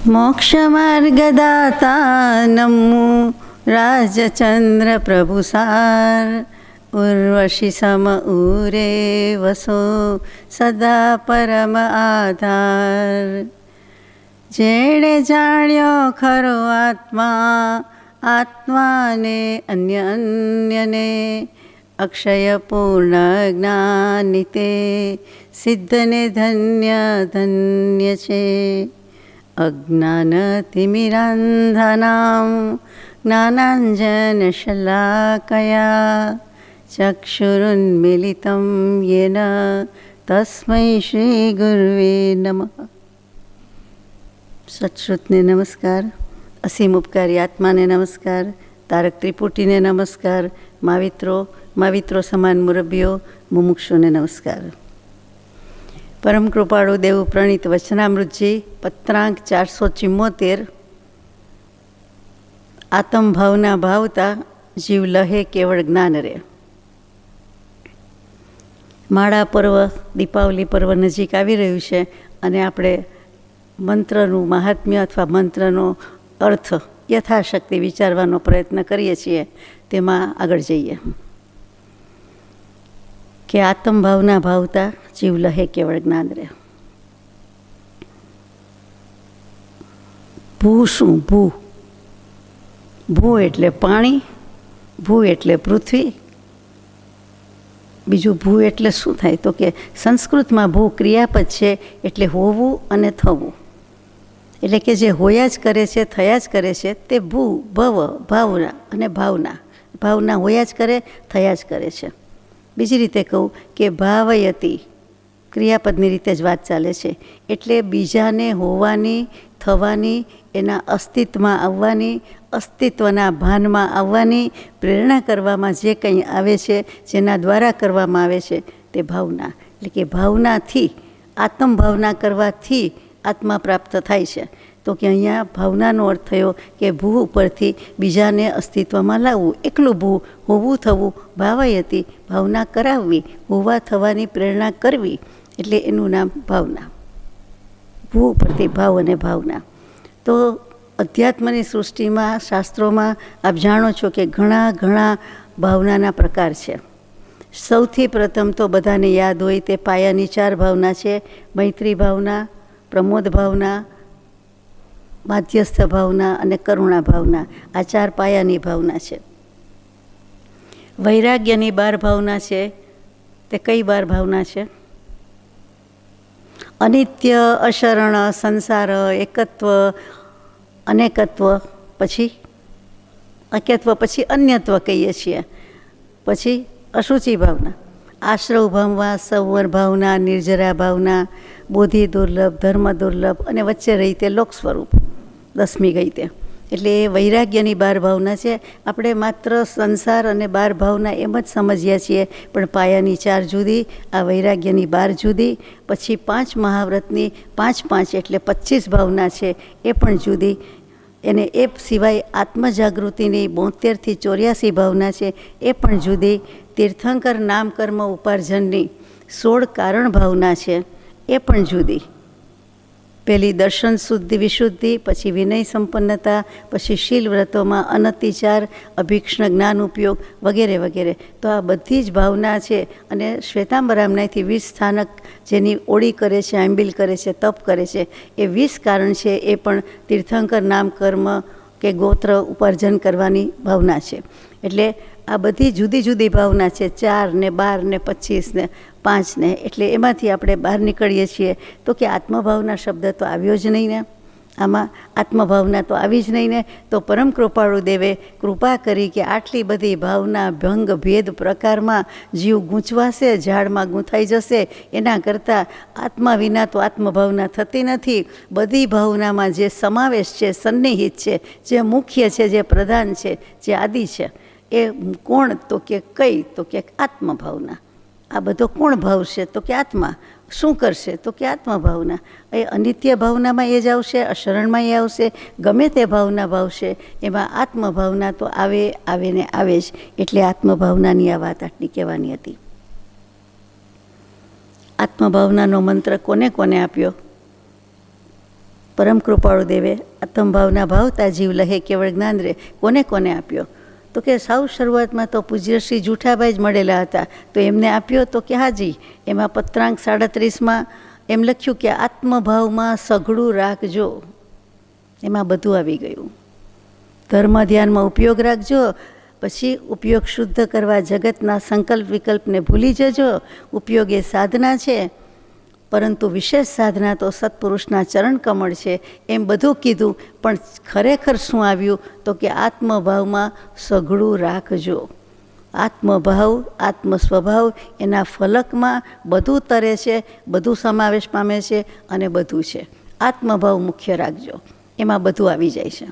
મોક્ષમાર્ગદાતા નમો રાજચંદ્ર પ્રભુસાર ઉર્વશી સમ ઉરે વસો સદા પરમ આધાર. જેણે જાણ્યો ખરો આત્મા, આત્માને અન્ય અન્યને અક્ષય પૂર્ણ જ્ઞાની તે સિદ્ધને ધન્ય ધન્ય છે. અજ્ઞાનતિમિરાંધાનાં જ્ઞાનાંજનશલાકયા ચક્ષુરુન્મિલિतं યેન તસ્મૈ શ્રી ગુરવે નમઃ. સત્શ્રુતને નમસ્કાર, અસીમ ઉપકારી આત્માને નમસ્કાર, તારક ત્રિપુટીને નમસ્કાર, માવિત્રો સમાન મુરબ્બીઓ મુમુક્ષુને નમસ્કાર. પરમ કૃપાળુ દેવ પ્રણીત વચનામૃતજી પત્રાંક 474. આત્મભાવના ભાવતા જીવ લહે કેવળ જ્ઞાન રે. માળા પર્વ, દીપાવલી પર્વ નજીક આવી રહ્યું છે અને આપણે મંત્રનું મહાત્મ્ય અથવા મંત્રનો અર્થ યથાશક્તિ વિચારવાનો પ્રયત્ન કરીએ છીએ. તેમાં આગળ જઈએ કે આત્મભાવના ભાવતા જીવ લહે કેવળ જ્ઞાન રે. ભૂ શું? ભૂ એટલે પાણી, ભૂ એટલે પૃથ્વી. બીજું ભૂ એટલે શું થાય તો કે સંસ્કૃતમાં ભૂ ક્રિયાપદ છે, એટલે હોવું અને થવું. એટલે કે જે હોયા જ કરે છે, થયા જ કરે છે તે ભૂ, ભવ, ભાવના અને ભાવના. ભાવના હોયા જ કરે, થયા જ કરે છે. બીજી રીતે કહું કે ભાવયતી ક્રિયાપદની રીતે જ વાત ચાલે છે. એટલે બીજાને હોવાની, થવાની, એના અસ્તિત્વમાં આવવાની, અસ્તિત્વના ભાનમાં આવવાની પ્રેરણા કરવામાં જે કંઈ આવે છે, જેના દ્વારા કરવામાં આવે છે તે ભાવના. એટલે કે ભાવનાથી, આત્મભાવના કરવાથી આત્મા પ્રાપ્ત થાય છે. તો કે અહીંયા ભાવનાનો અર્થ થયો કે ભૂ ઉપરથી બીજાને અસ્તિત્વમાં લાવવું. એકલું ભૂ, હોવું થવું, ભાવયતી ભાવના કરાવવી, હોવા થવાની પ્રેરણા કરવી, એટલે એનું નામ ભાવના. ભૂ ઉપરથી ભાવ અને ભાવના. તો અધ્યાત્મની સૃષ્ટિમાં, શાસ્ત્રોમાં આપ જાણો છો કે ઘણા ભાવનાના પ્રકાર છે. સૌથી પ્રથમ તો બધાને યાદ હોય તે પાયાની 4 ભાવના છે: મૈત્રી ભાવના, પ્રમોદ ભાવના, માધ્યસ્થ ભાવના અને કરુણા ભાવના. આ 4 પાયાની ભાવના છે. વૈરાગ્યની 12 ભાવના છે. તે કઈ 12 ભાવના છે? અનિત્ય, અશરણ, સંસાર, એકત્વ, અનેકત્વ, પછી અક્યત્વ, પછી અન્યત્વ કહીએ છીએ. પછી અશુચિ ભાવના, આશ્રવ ભાવના, સંવર ભાવના, નિર્જરા ભાવના, બોધિ દુર્લભ, ધર્મ દુર્લભ અને વચ્ચે રહી તે લોક સ્વરૂપ 10મી ગઈ તે. એટલે એ વૈરાગ્યની 12 ભાવના છે. આપણે માત્ર સંસાર અને 12 ભાવના એમ જ સમજીએ છીએ, પણ પાયાની 4 જુદી, આ વૈરાગ્યની 12 જુદી. પછી 5 મહાવ્રતની 5 એટલે 25 ભાવના છે, એ પણ જુદી. એને એ સિવાય આત્મજાગૃતિની 72 થી 84 ભાવના છે, એ પણ જુદી. તીર્થંકર નામ કર્મ ઉપાર્જનની 16 કારણ ભાવના છે, એ પણ જુદી. પહેલી દર્શન શુદ્ધિ વિશુદ્ધિ, પછી વિનય સંપન્નતા, પછી શીલ વ્રતોમાં અનતિચાર, અભિક્ષણ જ્ઞાન ઉપયોગ વગેરે વગેરે. તો આ બધી જ ભાવના છે. અને શ્વેતાંબરામનાથી 20 સ્થાનક જેની ઓળી કરે છે, આંબિલ કરે છે, તપ કરે છે, એ 20 કારણ છે. એ પણ તીર્થંકર નામ કર્મ કે ગોત્ર ઉપાર્જન કરવાની ભાવના છે. એટલે આ બધી જુદી જુદી ભાવના છે. 4 ને 12 ને 25 ને 5 ને. એટલે એમાંથી આપણે બહાર નીકળીએ છીએ તો કે આત્મભાવના શબ્દ તો આવ્યો જ નહીં ને, આમાં આત્મભાવના તો આવી જ નહીં ને. તો પરમ કૃપાળુ દેવે કૃપા કરી કે આટલી બધી ભાવના ભંગ ભેદ પ્રકારમાં જીવ ગૂંચવાશે, ઝાડમાં ગૂંથાઈ જશે. એના કરતાં આત્મા વિના તો આત્મભાવના થતી નથી. બધી ભાવનામાં જે સમાવેશ છે, સન્નિહિત છે, જે મુખ્ય છે, જે પ્રધાન છે, જે આદિ છે, એ કોણ તો કે કઈ તો કે આત્મભાવના. આ બધો કોણ ભાવશે તો કે આત્મા. શું કરશે તો કે આત્મભાવના. એ અનિત્ય ભાવનામાં એ જ આવશે, અશરણમાં એ આવશે, ગમે તે ભાવના ભાવશે, એમાં આત્મભાવના તો આવે ને આવે જ. એટલે આત્મભાવનાની આ વાત આટલી કહેવાની હતી. આત્મભાવનાનો મંત્ર કોને કોને આપ્યો? પરમ કૃપાળુ દેવે આત્મભાવના ભાવતા જીવ લહે કેવળ જ્ઞાન રે કોને કોને આપ્યો? તો કે સાવ શરૂઆતમાં તો પૂજ્ય શ્રી જૂઠાભાઈ જ મળેલા હતા, તો એમને આપ્યો તો કે હાજી. એમાં પત્રાંક 37માં એમ લખ્યું કે આત્મભાવમાં સઘળું રાખજો. એમાં બધું આવી ગયું. ધર્મ ધ્યાનમાં ઉપયોગ રાખજો, પછી ઉપયોગ શુદ્ધ કરવા જગતના સંકલ્પ વિકલ્પને ભૂલી જજો. ઉપયોગ એ સાધના છે, પરંતુ વિશેષ સાધના તો સત્પુરુષના ચરણ કમળ છે. એમ બધું કીધું, પણ ખરેખર શું આવ્યું? તો કે આત્મભાવમાં સઘળું રાખજો. આત્મભાવ, આત્મ સ્વભાવ, એના ફલકમાં બધું તરે છે, બધું સમાવેશ પામે છે અને બધું છે. આત્મભાવ મુખ્ય રાખજો, એમાં બધું આવી જાય છે.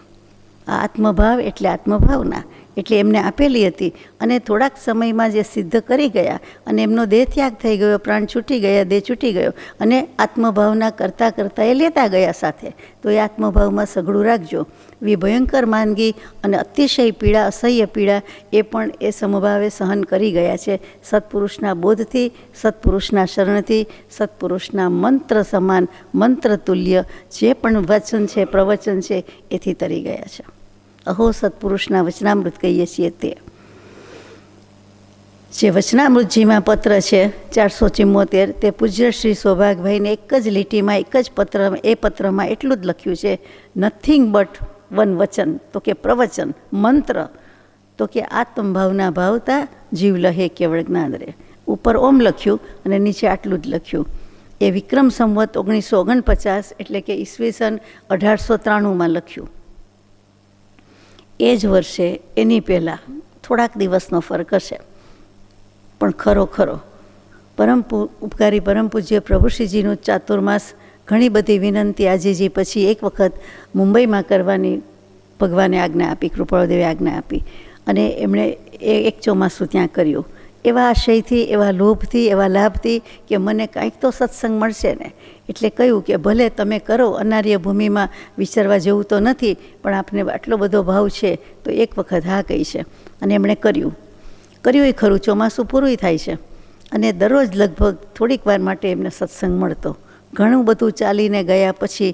આ આત્મભાવ એટલે આત્મભાવના, એટલે એમને આપેલી હતી અને થોડાક સમયમાં જે સિદ્ધ કરી ગયા અને એમનો દેહ ત્યાગ થઈ ગયો, પ્રાણ છૂટી ગયા, દેહ છૂટી ગયો અને આત્મભાવના કરતાં કરતાં એ લેતા ગયા સાથે. તો એ આત્મભાવમાં સઘળું રાખજો. વિભયંકર માંદગી અને અતિશય પીડા, અસહ્ય પીડા એ પણ એ સમભાવે સહન કરી ગયા છે. સત્પુરુષના બોધથી, સત્પુરુષના શરણથી, સત્પુરુષના મંત્ર સમાન, મંત્ર તુલ્ય જે પણ વચન છે, પ્રવચન છે, એથી તરી ગયા છે. અહો સત્પુરુષના વચનામૃત કહીએ છીએ તે. જે વચનામૃતજીમાં પત્ર છે 474, તે પૂજ્ય શ્રી સૌભાગભાઈને એક જ લીટીમાં, એક જ પત્ર, એ પત્રમાં એટલું જ લખ્યું છે, નથિંગ બટ વન વચન, તો કે પ્રવચન, મંત્ર, તો કે આત્મભાવના ભાવતા જીવ લહે કેવળ જ્ઞાન રે. ઉપર ઓમ લખ્યું અને નીચે આટલું જ લખ્યું. એ વિક્રમ સંવત 1949 એટલે કે ઈસવીસન 1893માં લખ્યું. એ જ વર્ષે, એની પહેલાં થોડાક દિવસનો ફરક હશે, પણ ખરો ઉપકારી પરમ પૂજ્ય પ્રભુશ્રીજીનું ચાતુર્માસ ઘણી બધી વિનંતી આજીજી પછી એક વખત મુંબઈમાં કરવાની ભગવાને આજ્ઞા આપી, કૃપાળુદેવે આજ્ઞા આપી અને એમણે એક ચોમાસું ત્યાં કર્યું. એવા આશયથી, એવા લોભથી, એવા લાભથી કે મને કાંઈક તો સત્સંગ મળશે ને, એટલે કહ્યું કે ભલે તમે કરો, અનાર્ય ભૂમિમાં વિચારવા જેવું તો નથી, પણ આપને આટલો બધો ભાવ છે તો એક વખત હા કહી છે. અને એમણે કર્યું એ ખરું. ચોમાસું પૂરું થાય છે અને દરરોજ લગભગ થોડીક વાર માટે એમને સત્સંગ મળતો. ઘણું બધું ચાલીને ગયા પછી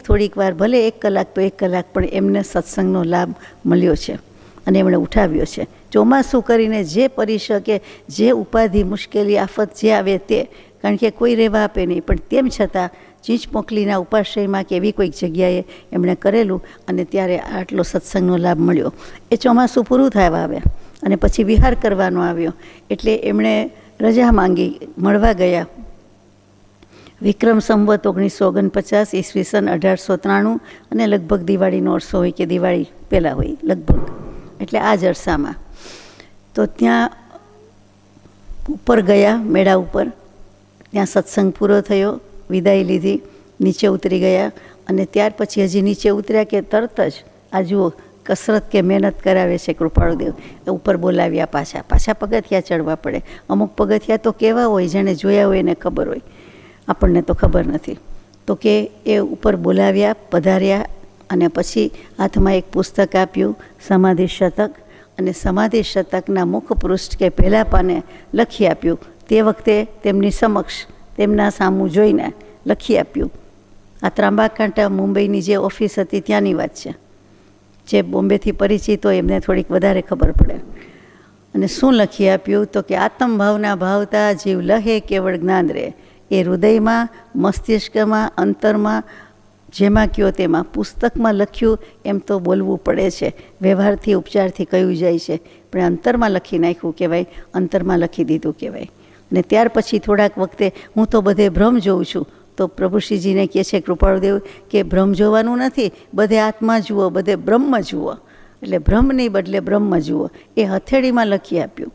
થોડીક વાર, ભલે 1 કલાક તો 1 કલાક, પણ એમને સત્સંગનો લાભ મળ્યો છે અને એમણે ઉઠાવ્યો છે. ચોમાસું કરીને જે પરી શકે, જે ઉપાધિ, મુશ્કેલી, આફત જે આવે તે, કારણ કે કોઈ રહેવા આપે નહીં, પણ તેમ છતાં ચીંચ મોકલીના ઉપાશ્રયમાં કે એવી કોઈક જગ્યાએ એમણે કરેલું અને ત્યારે આટલો સત્સંગનો લાભ મળ્યો. એ ચોમાસું પૂરું થવા આવ્યા અને પછી વિહાર કરવાનો આવ્યો, એટલે એમણે રજા માંગી, મળવા ગયા. વિક્રમ સંવત 1949 ઈસવીસન 1893 અને લગભગ દિવાળીનો અરસો હોય કે દિવાળી પહેલાં હોય લગભગ, એટલે આ જ અરસામાં. તો ત્યાં ઉપર ગયા, મેળા ઉપર, ત્યાં સત્સંગ પૂરો થયો, વિદાય લીધી, નીચે ઉતરી ગયા અને ત્યાર પછી હજી નીચે ઉતર્યા કે તરત જ આ જુઓ કસરત કે મહેનત કરાવે છે કૃપાળુદેવ. ઉપર બોલાવ્યા, પાછા પગથિયા ચડવા પડે. અમુક પગથિયા તો કેવા હોય, જેણે જોયા હોય એને ખબર હોય, આપણને તો ખબર નથી. તો કે એ ઉપર બોલાવ્યા, પધાર્યા અને પછી હાથમાં એક પુસ્તક આપ્યું, સમાધિ શતક, અને સમાધિ શતકના મુખપૃષ્ઠ કે પહેલા પાને લખી આપ્યું. તે વખતે તેમની સમક્ષ, તેમના સામું જોઈને લખી આપ્યું. આ ત્રાંબાકાંઠા મુંબઈની જે ઓફિસ હતી ત્યાંની વાત છે. જે બોમ્બેથી પરિચિત હોય એમને થોડીક વધારે ખબર પડે. અને શું લખી આપ્યું? તો કે આત્મભાવના ભાવતા જીવ લહે કેવળ જ્ઞાન રે. એ હૃદયમાં, મસ્તિષ્કમાં, અંતરમાં, જેમાં કયો તેમાં. પુસ્તકમાં લખ્યું એમ તો બોલવું પડે છે, વ્યવહારથી, ઉપચારથી કહ્યું જાય છે, પણ અંતરમાં લખી નાખ્યું કહેવાય, અંતરમાં લખી દીધું કહેવાય. અને ત્યાર પછી થોડાક વખતે હું તો બધે ભ્રમ જોઉં છું, તો પ્રભુશ્રીજીને કહે છે કૃપાળુદેવ કે ભ્રમ જોવાનું નથી, બધે આત્મા જુઓ, બધે બ્રહ્મ જુઓ. એટલે ભ્રમની બદલે બ્રહ્મ જુઓ. એ હથેળીમાં લખી આપ્યું.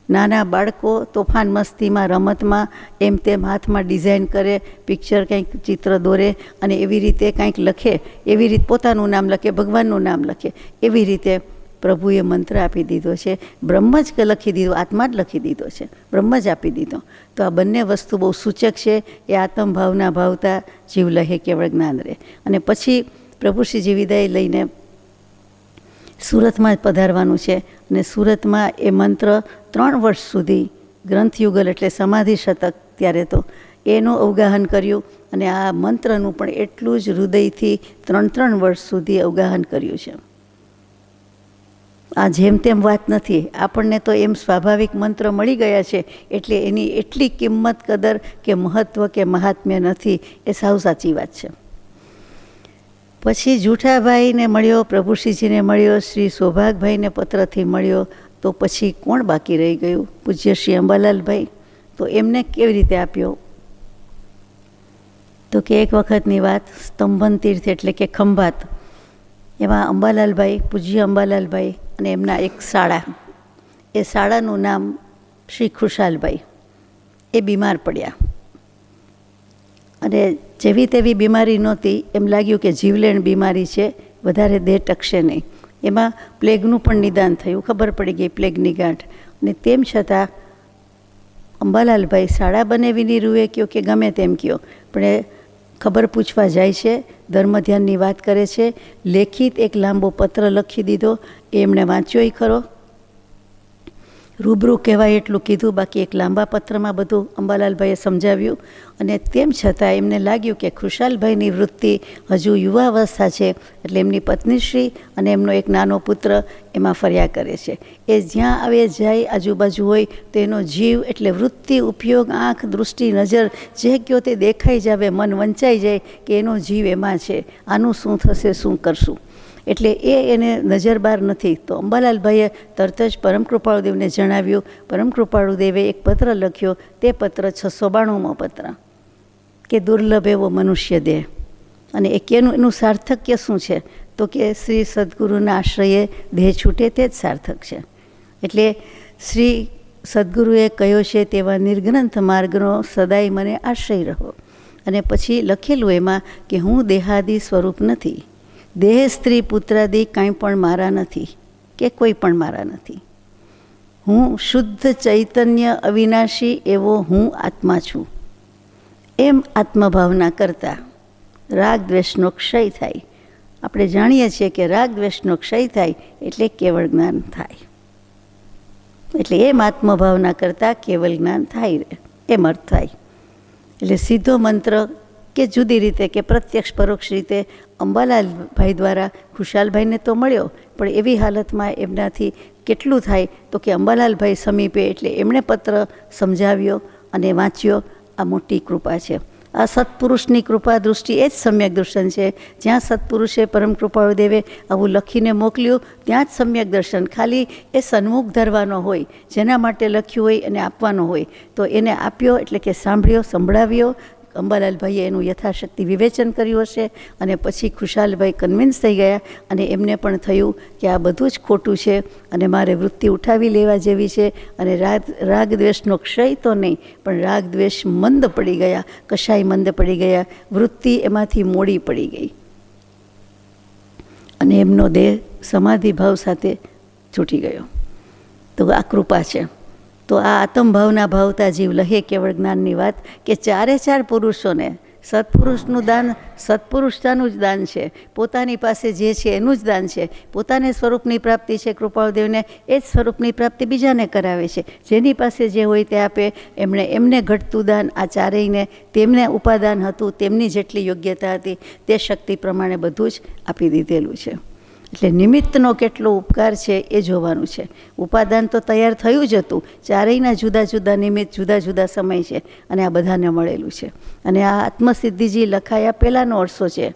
નાના બાળકો તોફાન મસ્તીમાં, રમતમાં એમ તેમ હાથમાં ડિઝાઇન કરે, પિક્ચર કંઈક ચિત્ર દોરે અને એવી રીતે કંઈક લખે, એવી રીતે પોતાનું નામ લખે, ભગવાનનું નામ લખે, એવી રીતે પ્રભુએ મંત્ર આપી દીધો છે. બ્રહ્મ જ લખી દીધો, આત્મા જ લખી દીધો છે, બ્રહ્મ જ આપી દીધો. તો આ બંને વસ્તુ બહુ સૂચક છે. એ આત્મભાવના ભાવતા જીવ લહે કેવળ જ્ઞાન રહે. અને પછી પ્રભુશ્રીજી વિદાય લઈને સુરતમાં જ પધારવાનું છે અને સુરતમાં એ મંત્ર 3 વર્ષ સુધી ગ્રંથયુગલ એટલે સમાધિ શતક, ત્યારે તો એનું અવગાહન કર્યું અને આ મંત્રનું પણ એટલું જ હૃદયથી 3 વર્ષ સુધી અવગાહન કર્યું છે. આ જેમ તેમ વાત નથી. આપણને તો એમ સ્વાભાવિક મંત્ર મળી ગયા છે એટલે એની એટલી કિંમત, કદર કે મહત્ત્વ કે મહાત્મ્ય નથી, એ સાવ સાચી વાત છે. પછી જૂઠાભાઈને મળ્યો, પ્રભુશ્રીજીને મળ્યો, શ્રી સૌભાગભાઈને પત્રથી મળ્યો, તો પછી કોણ બાકી રહી ગયું? પૂજ્ય શ્રી અંબાલાલભાઈ. તો એમને કેવી રીતે આપ્યો? તો કે એક વખતની વાત, સ્તંભન તીર્થ એટલે કે ખંભાત, એમાં અંબાલાલભાઈ, પૂજ્ય અંબાલાલભાઈ અને એમના એક શાળા, એ શાળાનું નામ શ્રી ખુશાલભાઈ, એ બીમાર પડ્યા. અને જેવી તેવી બીમારી નહોતી, એમ લાગ્યું કે જીવલેણ બીમારી છે, વધારે દેહ ટકશે નહીં. એમાં પ્લેગનું પણ નિદાન થયું, ખબર પડી ગઈ પ્લેગની ગાંઠ. અને તેમ છતાં અંબાલાલભાઈ શાળા બનાવીની રૂએ કહો કે ગમે તેમ કહો, પણ એ ખબર પૂછવા જાય છે, ધર્મ ધ્યાનની વાત કરે છે. લેખિત એક લાંબો પત્ર લખી દીધો, એ એમણે વાંચ્યોય ખરો. રૂબરૂ કહેવાય એટલું કીધું, બાકી એક લાંબા પત્રમાં બધું અંબાલાલભાઈએ સમજાવ્યું. અને તેમ છતાં એમને લાગ્યું કે ખુશાલભાઈની વૃત્તિ હજુ યુવાવસ્થા છે, એટલે એમની પત્નીશ્રી અને એમનો એક નાનો પુત્ર એમાં ફર્યા કરે છે. એ જ્યાં આવે જાય, આજુબાજુ હોય તો એનો જીવ એટલે વૃત્તિ, ઉપયોગ, આંખ, દૃષ્ટિ, નજર, જે કહો તે દેખાઈ જાવે, મન વંચાઈ જાય કે એનો જીવ એમાં છે, આનું શું થશે, શું કરશું. એટલે એને નજરબાર નથી. તો અંબાલાલભાઈએ તરત જ પરમ કૃપાળુદેવને જણાવ્યું. પરમ કૃપાળુદેવે એક પત્ર લખ્યો, તે પત્ર 692મો પત્ર, કે દુર્લભ એવો મનુષ્ય દેહ. અને એ કેનું એનું સાર્થક્ય શું છે? તો કે શ્રી સદગુરુના આશ્રયે દેહ છૂટે તે જ સાર્થક છે. એટલે શ્રી સદગુરુએ કહ્યો છે તેવા નિર્ગ્રંથ માર્ગનો સદાય મને આશ્રય રહો. અને પછી લખેલું એમાં કે હું દેહાદી સ્વરૂપ નથી, દેહ, સ્ત્રી, પુત્રાદિ કાંઈ પણ મારા નથી, કે કોઈ પણ મારા નથી. હું શુદ્ધ ચૈતન્ય અવિનાશી એવો હું આત્મા છું. એમ આત્મભાવના કરતા રાગ દ્વેષનો ક્ષય થાય. આપણે જાણીએ છીએ કે રાગ દ્વેષનો ક્ષય થાય એટલે કેવળ જ્ઞાન થાય. એટલે એમ આત્મભાવના કરતાં કેવળ જ્ઞાન થાય રહે, એમ અર્થ થાય. એટલે સીધો મંત્ર કે જુદી રીતે કે પ્રત્યક્ષ પરોક્ષ રીતે અંબાલાલભાઈ દ્વારા ખુશાલભાઈને તો મળ્યો, પણ એવી હાલતમાં એમનાથી કેટલું થાય તો કે અંબાલાલભાઈ સમીપે, એટલે એમણે પત્ર સમજાવ્યો અને વાંચ્યો. આ મોટી કૃપા છે. આ સત્પુરુષની કૃપા દૃષ્ટિ એ જ સમ્યક દર્શન છે. જ્યાં સત્પુરુષે પરમ કૃપાળુદેવે આવું લખીને મોકલ્યું, ત્યાં જ સમ્યક દર્શન. ખાલી એ સન્મુખ ધરવાનો હોય, જેના માટે લખ્યું હોય અને આપવાનો હોય, તો એને આપ્યો એટલે કે સાંભળ્યો, સંભળાવ્યો. અંબાલાલભાઈએ એનું યથાશક્તિ વિવેચન કર્યું હશે. અને પછી ખુશાલભાઈ કન્વિન્સ થઈ ગયા અને એમને પણ થયું કે આ બધું જ ખોટું છે અને મારે વૃત્તિ ઉઠાવી લેવા જેવી છે. અને રાગ દ્વેષનો ક્ષય તો નહીં, પણ રાગ દ્વેષ મંદ પડી ગયા, કશાય મંદ પડી ગયા, વૃત્તિ એમાંથી મોડી પડી ગઈ અને એમનો દેહ સમાધિ ભાવ સાથે છૂટી ગયો. તો આ કૃપા છે. તો આ આત્મભાવના ભાવતા જીવ લહે કેવળ જ્ઞાનની વાત, કે 4 પુરુષોને સત્પુરુષનું દાન સત્પુરુષતાનું જ દાન છે, પોતાની પાસે જે છે એનું જ દાન છે. પોતાને સ્વરૂપની પ્રાપ્તિ છે કૃપાળુદેવને, એ જ સ્વરૂપની પ્રાપ્તિ બીજાને કરાવે છે. જેની પાસે જે હોય તે આપે. એમને ઘટતું દાન આ ચારેયને તેમને ઉપાદાન હતું, તેમની જેટલી યોગ્યતા હતી તે શક્તિ પ્રમાણે બધું જ આપી દીધેલું છે. એટલે નિમિત્તનો કેટલો ઉપકાર છે એ જોવાનું છે. ઉપાદાન તો તૈયાર થયું જ હતું, ચારેયના જુદા જુદા નિમિત્ત, જુદા જુદા સમય છે અને આ બધાને મળેલું છે. અને આ આત્મસિદ્ધિજી લખાયા પહેલાંનો અરસો છે.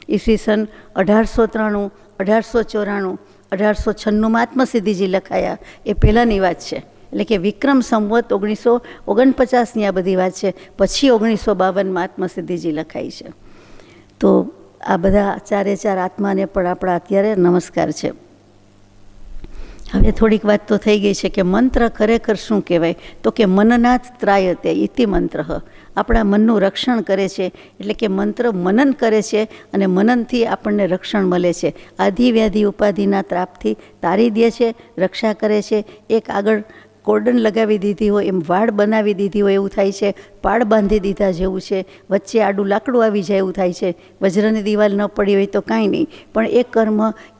ઈસવીસન 1893, 1894, 1896માં આત્મસિદ્ધિજી લખાયા, એ પહેલાંની વાત છે. એટલે કે વિક્રમ સંવત 1949ની આ બધી વાત છે. પછી 1952માં આત્મસિદ્ધિજી લખાઈ છે. તો આ બધા 4 આત્માને પણ આપણા અત્યારે નમસ્કાર છે. હવે થોડીક વાત તો થઈ ગઈ છે કે મંત્ર ખરેખર શું કહેવાય? તો કે મનનાથ ત્રાયતે ઇતિ મંત્ર. આપણા મનનું રક્ષણ કરે છે. એટલે કે મંત્ર મનન કરે છે અને મનનથી આપણને રક્ષણ મળે છે. આધિ વ્યાધિ ઉપાધિના ત્રાપથી તારી દે છે, રક્ષા કરે છે. એક આગળ કોર્ડન લગાવી દીધી હોય, એમ વાડ બનાવી દીધી હોય એવું થાય છે, પાડ બાંધી દીધા જેવું છે, વચ્ચે આડું લાકડું આવી જાય એવું થાય છે. વજ્રની દિવાલ ન પડી હોય તો કાંઈ નહીં, પણ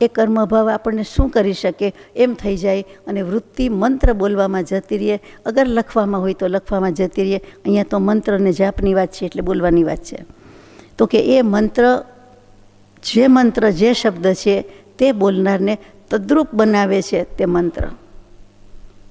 એ કર્મભાવ આપણને શું કરી શકે એમ થઈ જાય, અને વૃત્તિ મંત્ર બોલવામાં જતી રહે. અગર લખવામાં હોય તો લખવામાં જતી રહે. અહીંયા તો મંત્રને જાપની વાત છે એટલે બોલવાની વાત છે. તો કે એ મંત્ર જે શબ્દ છે તે બોલનારને તદ્રુપ બનાવે છે. તે મંત્ર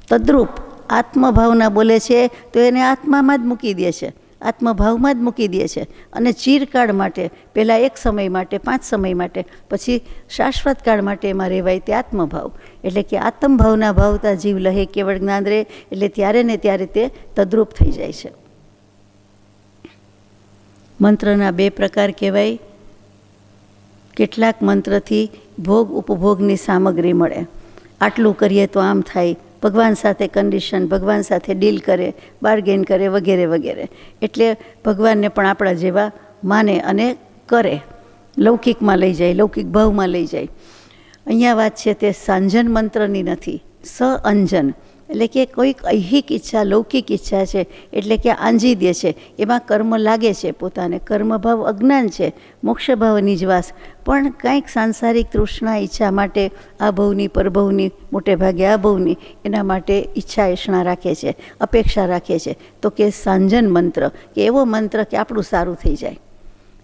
તદ્રુપ આત્મભાવના બોલે છે તો એને આત્મામાં જ મૂકી દે છે, આત્મભાવમાં જ મૂકી દે છે. અને ચિરકાળ માટે, પહેલાં એક સમય માટે, 5 સમય માટે, પછી શાશ્વત કાળ માટે એમાં રહેવાય તે આત્મભાવ. એટલે કે આત્મભાવના ભાવતા જીવ લહે કેવળ જ્ઞાન રહે. એટલે ત્યારે ને ત્યારે તે તદ્રુપ થઈ જાય છે. મંત્રના 2 પ્રકાર કહેવાય. કેટલાક મંત્રથી ભોગ ઉપભોગની સામગ્રી મળે. આટલું કરીએ તો આમ થાય, ભગવાન સાથે કન્ડિશન, ભગવાન સાથે ડીલ કરે, બાર્ગેન કરે, વગેરે વગેરે. એટલે ભગવાનને પણ આપણા જેવા માને અને કરે, લૌકિકમાં લઈ જાય, લૌકિક ભાવમાં લઈ જાય. અહીંયા વાત છે તે સાંજન મંત્રની નથી, સઅંજન. એટલે કે કોઈક ઐહિક ઈચ્છા, લૌકિક ઈચ્છા છે, એટલે કે આંજી દે છે, એમાં કર્મ લાગે છે પોતાને. કર્મભાવ અજ્ઞાન છે, મોક્ષભાવ નિજવાસ. પણ કંઈક સાંસારિક તૃષ્ણા ઈચ્છા માટે, આ ભવની પરભવની, મોટે ભાગે આ ભવની, એના માટે ઈચ્છા એષણા રાખે છે, અપેક્ષા રાખે છે. તો કે સાંજન મંત્ર, કે એવો મંત્ર કે આપણું સારું થઈ જાય.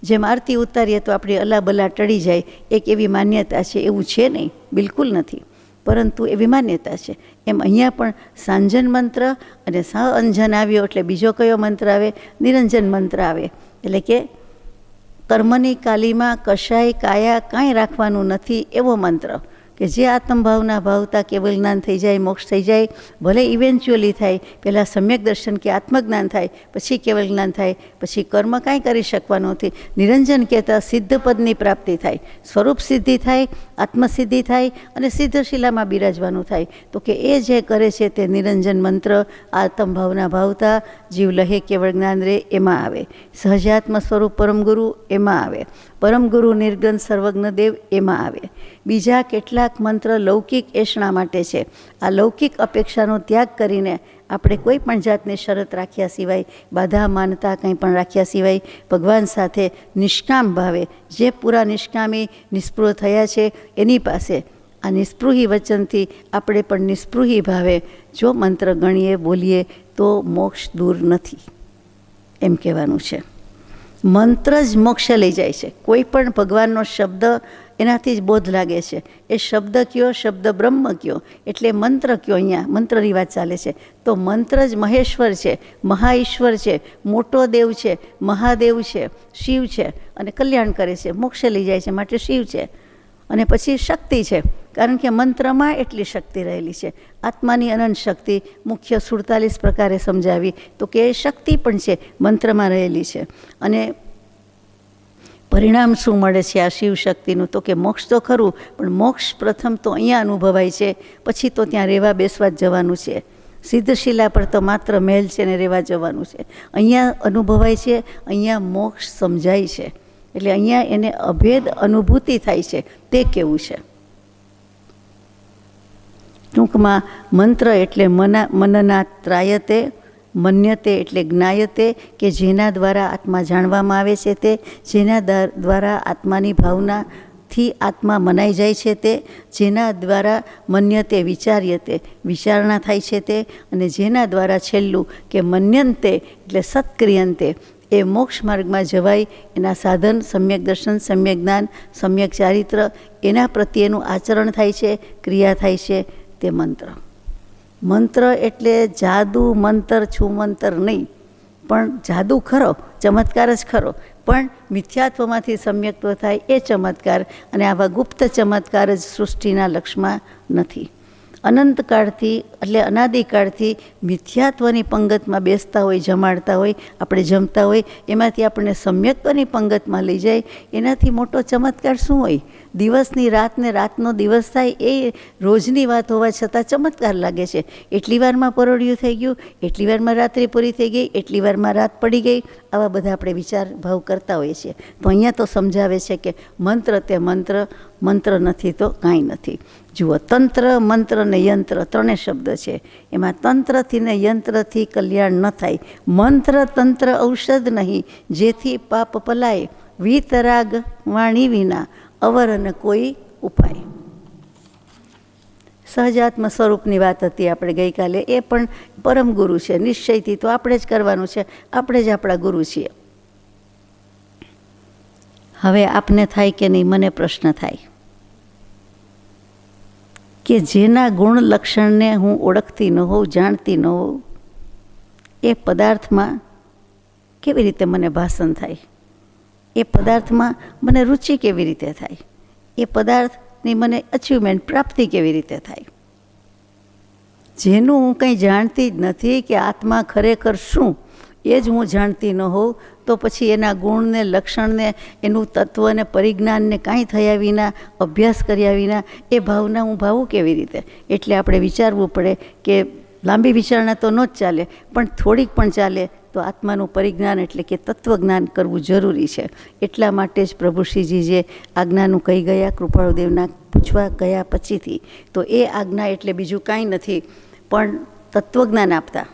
જેમ આરતી ઉતારીએ તો આપણી અલાબલા ટળી જાય, એક એવી માન્યતા છે. એવું છે નહીં, બિલકુલ નથી, પરંતુ એવી માન્યતા છે. એમ અહીંયા પણ સાંજન મંત્ર અને સઅંજન આવ્યો એટલે બીજો કયો મંત્ર આવે? નિરંજન મંત્ર આવે. એટલે કે કર્મની કાલીમાં કશાય કાયા કાંઈ રાખવાનું નથી એવો મંત્ર, કે જે આત્મભાવના ભાવતા કેવલ જ્ઞાન થઈ જાય, મોક્ષ થઈ જાય. ભલે ઇવેન્ચ્યુઅલી થાય, પહેલાં સમ્યક દર્શન કે આત્મજ્ઞાન થાય, પછી કેવલ જ્ઞાન થાય, પછી કર્મ કાંઈ કરી શકવાનું નથી. નિરંજન કહેતા સિદ્ધ પદની પ્રાપ્તિ થાય, સ્વરૂપ સિદ્ધિ થાય, આત્મસિદ્ધિ થાય, અને સિદ્ધશિલામાં બિરાજવાનું થાય. તો કે એ જે કરે છે તે નિરંજન મંત્ર, આત્મભાવના ભાવતા જીવ લહે કેવળ જ્ઞાન રે, એમાં આવે. સહજાત્મ સ્વરૂપ પરમગુરુ એમાં આવે. પરમગુરુ નિર્ગન સર્વજ્ઞ દેવ એમાં આવે. બીજા કેટલાક મંત્ર લૌકિક એષણા માટે છે. આ લૌકિક અપેક્ષાનો ત્યાગ કરીને આપણે કોઈ પણ જાતની શરત રાખ્યા સિવાય, બાધા માનતા કંઈ પણ રાખ્યા સિવાય, ભગવાન સાથે નિષ્કામ ભાવે, જે પૂરા નિષ્કામી નિસ્પૃહ થયા છે એની પાસે આ નિસ્પૃહી વચનથી આપણે પણ નિસ્પૃહી ભાવે જો મંત્ર ગણીએ, બોલીએ તો મોક્ષ દૂર નથી, એમ કહેવાનું છે. મંત્ર જ મોક્ષ લઈ જાય છે. કોઈ પણ ભગવાનનો શબ્દ એનાથી જ બોધ લાગે છે. એ શબ્દ કયો? શબ્દ બ્રહ્મ કયો, એટલે મંત્ર કયો. અહીંયા મંત્રની વાત ચાલે છે. તો મંત્ર જ મહેશ્વર છે, મહાઈશ્વર છે, મોટો દેવ છે, મહાદેવ છે, શિવ છે, અને કલ્યાણ કરે છે, મોક્ષ લઈ જાય છે, માટે શિવ છે. અને પછી શક્તિ છે, કારણ કે મંત્રમાં એટલી શક્તિ રહેલી છે. આત્માની અનંત શક્તિ મુખ્ય 47 પ્રકારે સમજાવી, તો કે એ શક્તિ પણ છે, મંત્રમાં રહેલી છે. અને પરિણામ શું મળે છે આ શિવ શક્તિનું? તો કે મોક્ષ તો ખરું, પણ મોક્ષ પ્રથમ તો અહીંયા અનુભવાય છે, પછી તો ત્યાં રહેવા બેસવા જ જવાનું છે. સિદ્ધશિલા પર તો માત્ર મહેલ છે ને રહેવા જવાનું છે. અહીંયા અનુભવાય છે, અહીંયા મોક્ષ સમજાય છે. એટલે અહીંયા એને અભેદ અનુભૂતિ થાય છે. તે કેવું છે? ટૂંકમાં મંત્ર એટલે મનના ત્રાયતે, મન્યતે એટલે જ્ઞાયતે, કે જેના દ્વારા આત્મા જાણવામાં આવે છે તે, જેના દ્વારા આત્માની ભાવનાથી આત્મા મનાઈ જાય છે તે, જેના દ્વારા મન્યતે વિચાર્યતે વિચારણા થાય છે તે, અને જેના દ્વારા છેલ્લું કે મન્યંતે એટલે સત્ક્રિયંતે એ મોક્ષ માર્ગમાં જવાય એના સાધન સમ્યક દર્શન, સમ્યક જ્ઞાન, સમ્યક ચારિત્ર, એના પ્રત્યેનું આચરણ થાય છે, ક્રિયા થાય છે, તે મંત્ર. મંત્ર એટલે જાદુ મંત્ર છુમંતર નહીં, પણ જાદુ ખરો, ચમત્કાર જ ખરો, પણ મિથ્યાત્વમાંથી સમ્યક્ત્વ થાય એ ચમત્કાર. અને આવા ગુપ્ત ચમત્કાર જ સૃષ્ટિના લક્ષમાં નથી. અનંતકાળથી એટલે અનાદિકાળથી મિથ્યાત્વની પંગતમાં બેસતા હોય, જમાડતા હોય, આપણે જમતા હોય, એમાંથી આપણને સમ્યક્ત્વની પંગતમાં લઈ જાય. એનાથી મોટો ચમત્કાર શું હોય? દિવસની રાત ને રાતનો દિવસ થાય એ રોજની વાત હોવા છતાં ચમત્કાર લાગે છે. એટલી વારમાં પરોઢિયું થઈ ગયું, એટલી વારમાં રાત્રિ પૂરી થઈ ગઈ, એટલી વારમાં રાત પડી ગઈ, આવા બધા આપણે વિચાર ભાવ કરતા હોઈએ છીએ. તો અહીંયા તો સમજાવે છે કે મંત્ર તે મંત્ર, મંત્ર નથી તો કાંઈ નથી. જુઓ, તંત્ર, મંત્ર ને યંત્ર ત્રણેય શબ્દ છે. એમાં તંત્રથી ને યંત્રથી કલ્યાણ ન થાય. મંત્ર તંત્ર ઔષધ નહીં, જેથી પાપ પલાય. વીતરાગ વાણી વિના અવરન કોઈ ઉપાય. સહજાત્મ સ્વરૂપની વાત હતી આપણે ગઈકાલે. એ પણ પરમ ગુરુ છે. નિશ્ચયથી તો આપણે જ કરવાનું છે, આપણે જ આપણા ગુરુ છીએ. હવે આપને થાય કે નહીં, મને પ્રશ્ન થાય કે જેના ગુણ લક્ષણને હું ઓળખતી ન હોઉં, જાણતી ન હોઉં, એ પદાર્થમાં કેવી રીતે મને ભાષણ થાય? એ પદાર્થમાં મને રુચિ કેવી રીતે થાય? એ પદાર્થની મને અચીવમેન્ટ, પ્રાપ્તિ કેવી રીતે થાય? જેનું હું કંઈ જાણતી જ નથી કે આત્મા ખરેખર શું, એ જ હું જાણતી ન હોઉં, તો પછી એના ગુણને, લક્ષણને, એનું તત્વને, પરિજ્ઞાનને કાંઈ થયા વિના, અભ્યાસ કર્યા વિના એ ભાવના હું ભાવું કેવી રીતે? એટલે આપણે વિચારવું પડે કે લાંબી વિચારણા તો ન જ ચાલે, પણ થોડીક પણ ચાલે તો આત્માનું પરિજ્ઞાન એટલે કે તત્વજ્ઞાન કરવું જરૂરી છે. એટલા માટે જ પ્રભુશ્રીજી જે આજ્ઞાનું કહી ગયા કૃપાળુદેવના પૂછવા ગયા પછીથી, તો એ આજ્ઞા એટલે બીજું કાંઈ નથી પણ તત્વજ્ઞાન આપતા.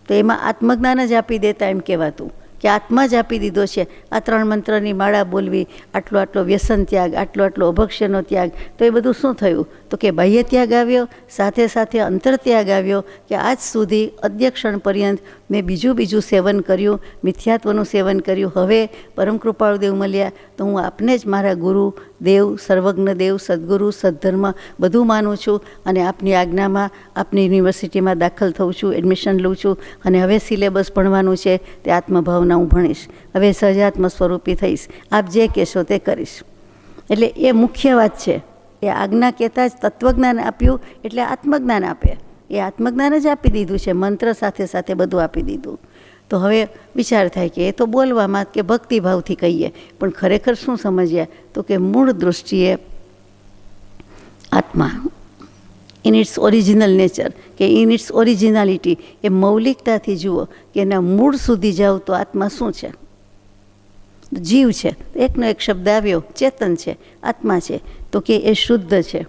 તો એમાં આત્મજ્ઞાન જ આપી દેતા એમ કહેવાતું કે આત્મા જ આપી દીધો છે. આ 3 મંત્રની માળા બોલવી, આટલો વ્યસન ત્યાગ, આટલો અભક્ષ્યનો ત્યાગ, તો એ બધું શું થયું? તો કે બાહ્ય ત્યાગ આવ્યો, સાથે સાથે અંતર ત્યાગ આવ્યો કે આજ સુધી અદ્યક્ષણ પર્યંત મેં બીજું સેવન કર્યું, મિથ્યાત્વનું સેવન કર્યું. હવે પરમ કૃપાળુદેવ મળ્યા તો હું આપને જ મારા ગુરુ, દેવ, સર્વજ્ઞ દેવ, સદગુરુ, સદ્ધર્મ બધું માનું છું અને આપની આજ્ઞામાં, આપની યુનિવર્સિટીમાં દાખલ થઉં છું, એડમિશન લઉં છું અને હવે સિલેબસ ભણવાનું છે તે આત્મભાવના હું ભણીશ. હવે સહજાત્મ સ્વરૂપી થઈશ, આપ જે કહેશો તે કરીશ. એટલે એ મુખ્ય વાત છે. એ આજ્ઞા કહેતા જ તત્વજ્ઞાન આપ્યું એટલે આત્મજ્ઞાન આપે. એ આત્મજ્ઞાન જ આપી દીધું છે, મંત્ર સાથે સાથે બધું આપી દીધું. તો હવે વિચાર થાય કે એ તો બોલવામાં કે ભક્તિભાવથી કહીએ, પણ ખરેખર શું સમજ્યા? તો કે મૂળ દૃષ્ટિએ આત્મા ઇન ઇટ્સ ઓરિજિનલ નેચર કે ઇન ઇટ્સ ઓરિજિનાલિટી, એ મૌલિકતાથી જુઓ કે એના મૂળ સુધી જાઓ તો આત્મા શું છે? જીવ છે. એકનો એક શબ્દ આવ્યો, ચેતન છે, આત્મા છે. તો કે એ શુદ્ધ છે.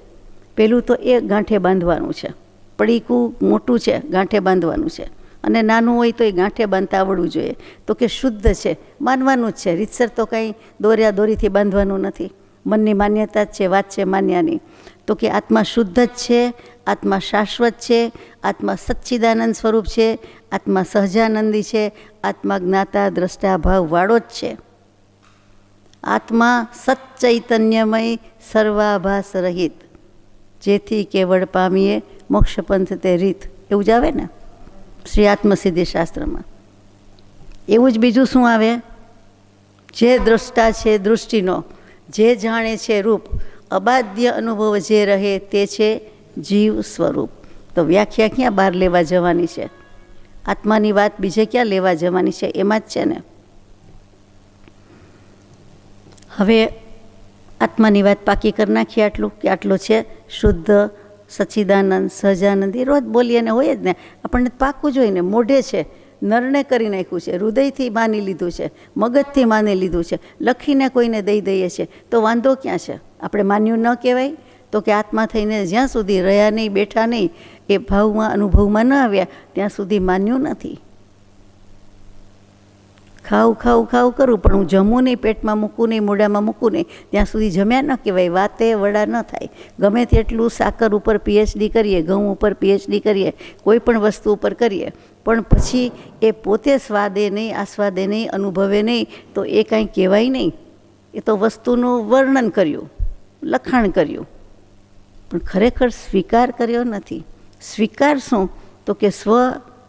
પેલું તો એ ગાંઠે બાંધવાનું છે. પડીકું મોટું છે, ગાંઠે બાંધવાનું છે, અને નાનું હોય તો એ ગાંઠે બાંધતા આવડવું જોઈએ. તો કે શુદ્ધ છે, માનવાનું જ છે. રીતસર તો કંઈ દોરીથી બાંધવાનું નથી. મનની માન્યતા જ છે, વાત છે માન્યાની. તો કે આત્મા શુદ્ધ જ છે, આત્મા શાશ્વત છે, આત્મા સચ્ચિદાનંદ સ્વરૂપ છે, આત્મા સહજાનંદી છે, આત્મા જ્ઞાતા દ્રષ્ટા ભાવવાળો જ છે. આત્મા સચ્ચૈતન્યમય, સર્વાભાસ રહિત, જેથી કેવળ પામીએ મોક્ષપંથ તે રીત. એવું જ આવે ને શ્રી આત્મસિદ્ધિ શાસ્ત્રમાં. એવું જ બીજું શું આવે? જે દ્રષ્ટા છે દૃષ્ટિનો, જે જાણે છે રૂપ, અબાધ્ય અનુભવ જે રહે તે છે જીવ સ્વરૂપ. તો વ્યાખ્યા ક્યાં બહાર લેવા જવાની છે? આત્માની વાત બીજે ક્યાં લેવા જવાની છે? એમાં જ છે ને. હવે આત્માની વાત પાકી કરી નાખીએ આટલું કે આટલો છે શુદ્ધ, સચ્ચિદાનંદ, સહજાનંદી. રોજ બોલીએ ને હોય જ ને, આપણને પાકું જોઈએ ને. મોઢે છે, નરને કરી નાખ્યું છે, હૃદયથી માની લીધું છે, મગજથી માની લીધું છે, લખીને કોઈને દઈ દઈએ છીએ, તો વાંધો ક્યાં છે? આપણે માન્યું ન કહેવાય? તો કે આત્મા થઈને જ્યાં સુધી રહ્યા નહીં, બેઠા નહીં, એ ભાવમાં, અનુભવમાં ન આવ્યા ત્યાં સુધી માન્યું નથી. ખાવું કરું પણ હું જમું નહીં, પેટમાં મૂકું નહીં, મોઢામાં મૂકું નહીં, ત્યાં સુધી જમ્યા ન કહેવાય. વાતે વડા ન થાય. ગમે તેટલું સાકર ઉપર PhD કરીએ, ઘઉં ઉપર PhD કરીએ, કોઈ પણ વસ્તુ ઉપર કરીએ, પણ પછી એ પોતે સ્વાદે નહીં, આસ્વાદે નહીં, અનુભવે નહીં, તો એ કાંઈ કહેવાય નહીં. એ તો વસ્તુનું વર્ણન કર્યું, લખાણ કર્યું, પણ ખરેખર સ્વીકાર કર્યો નથી. સ્વીકાર શું? તો કે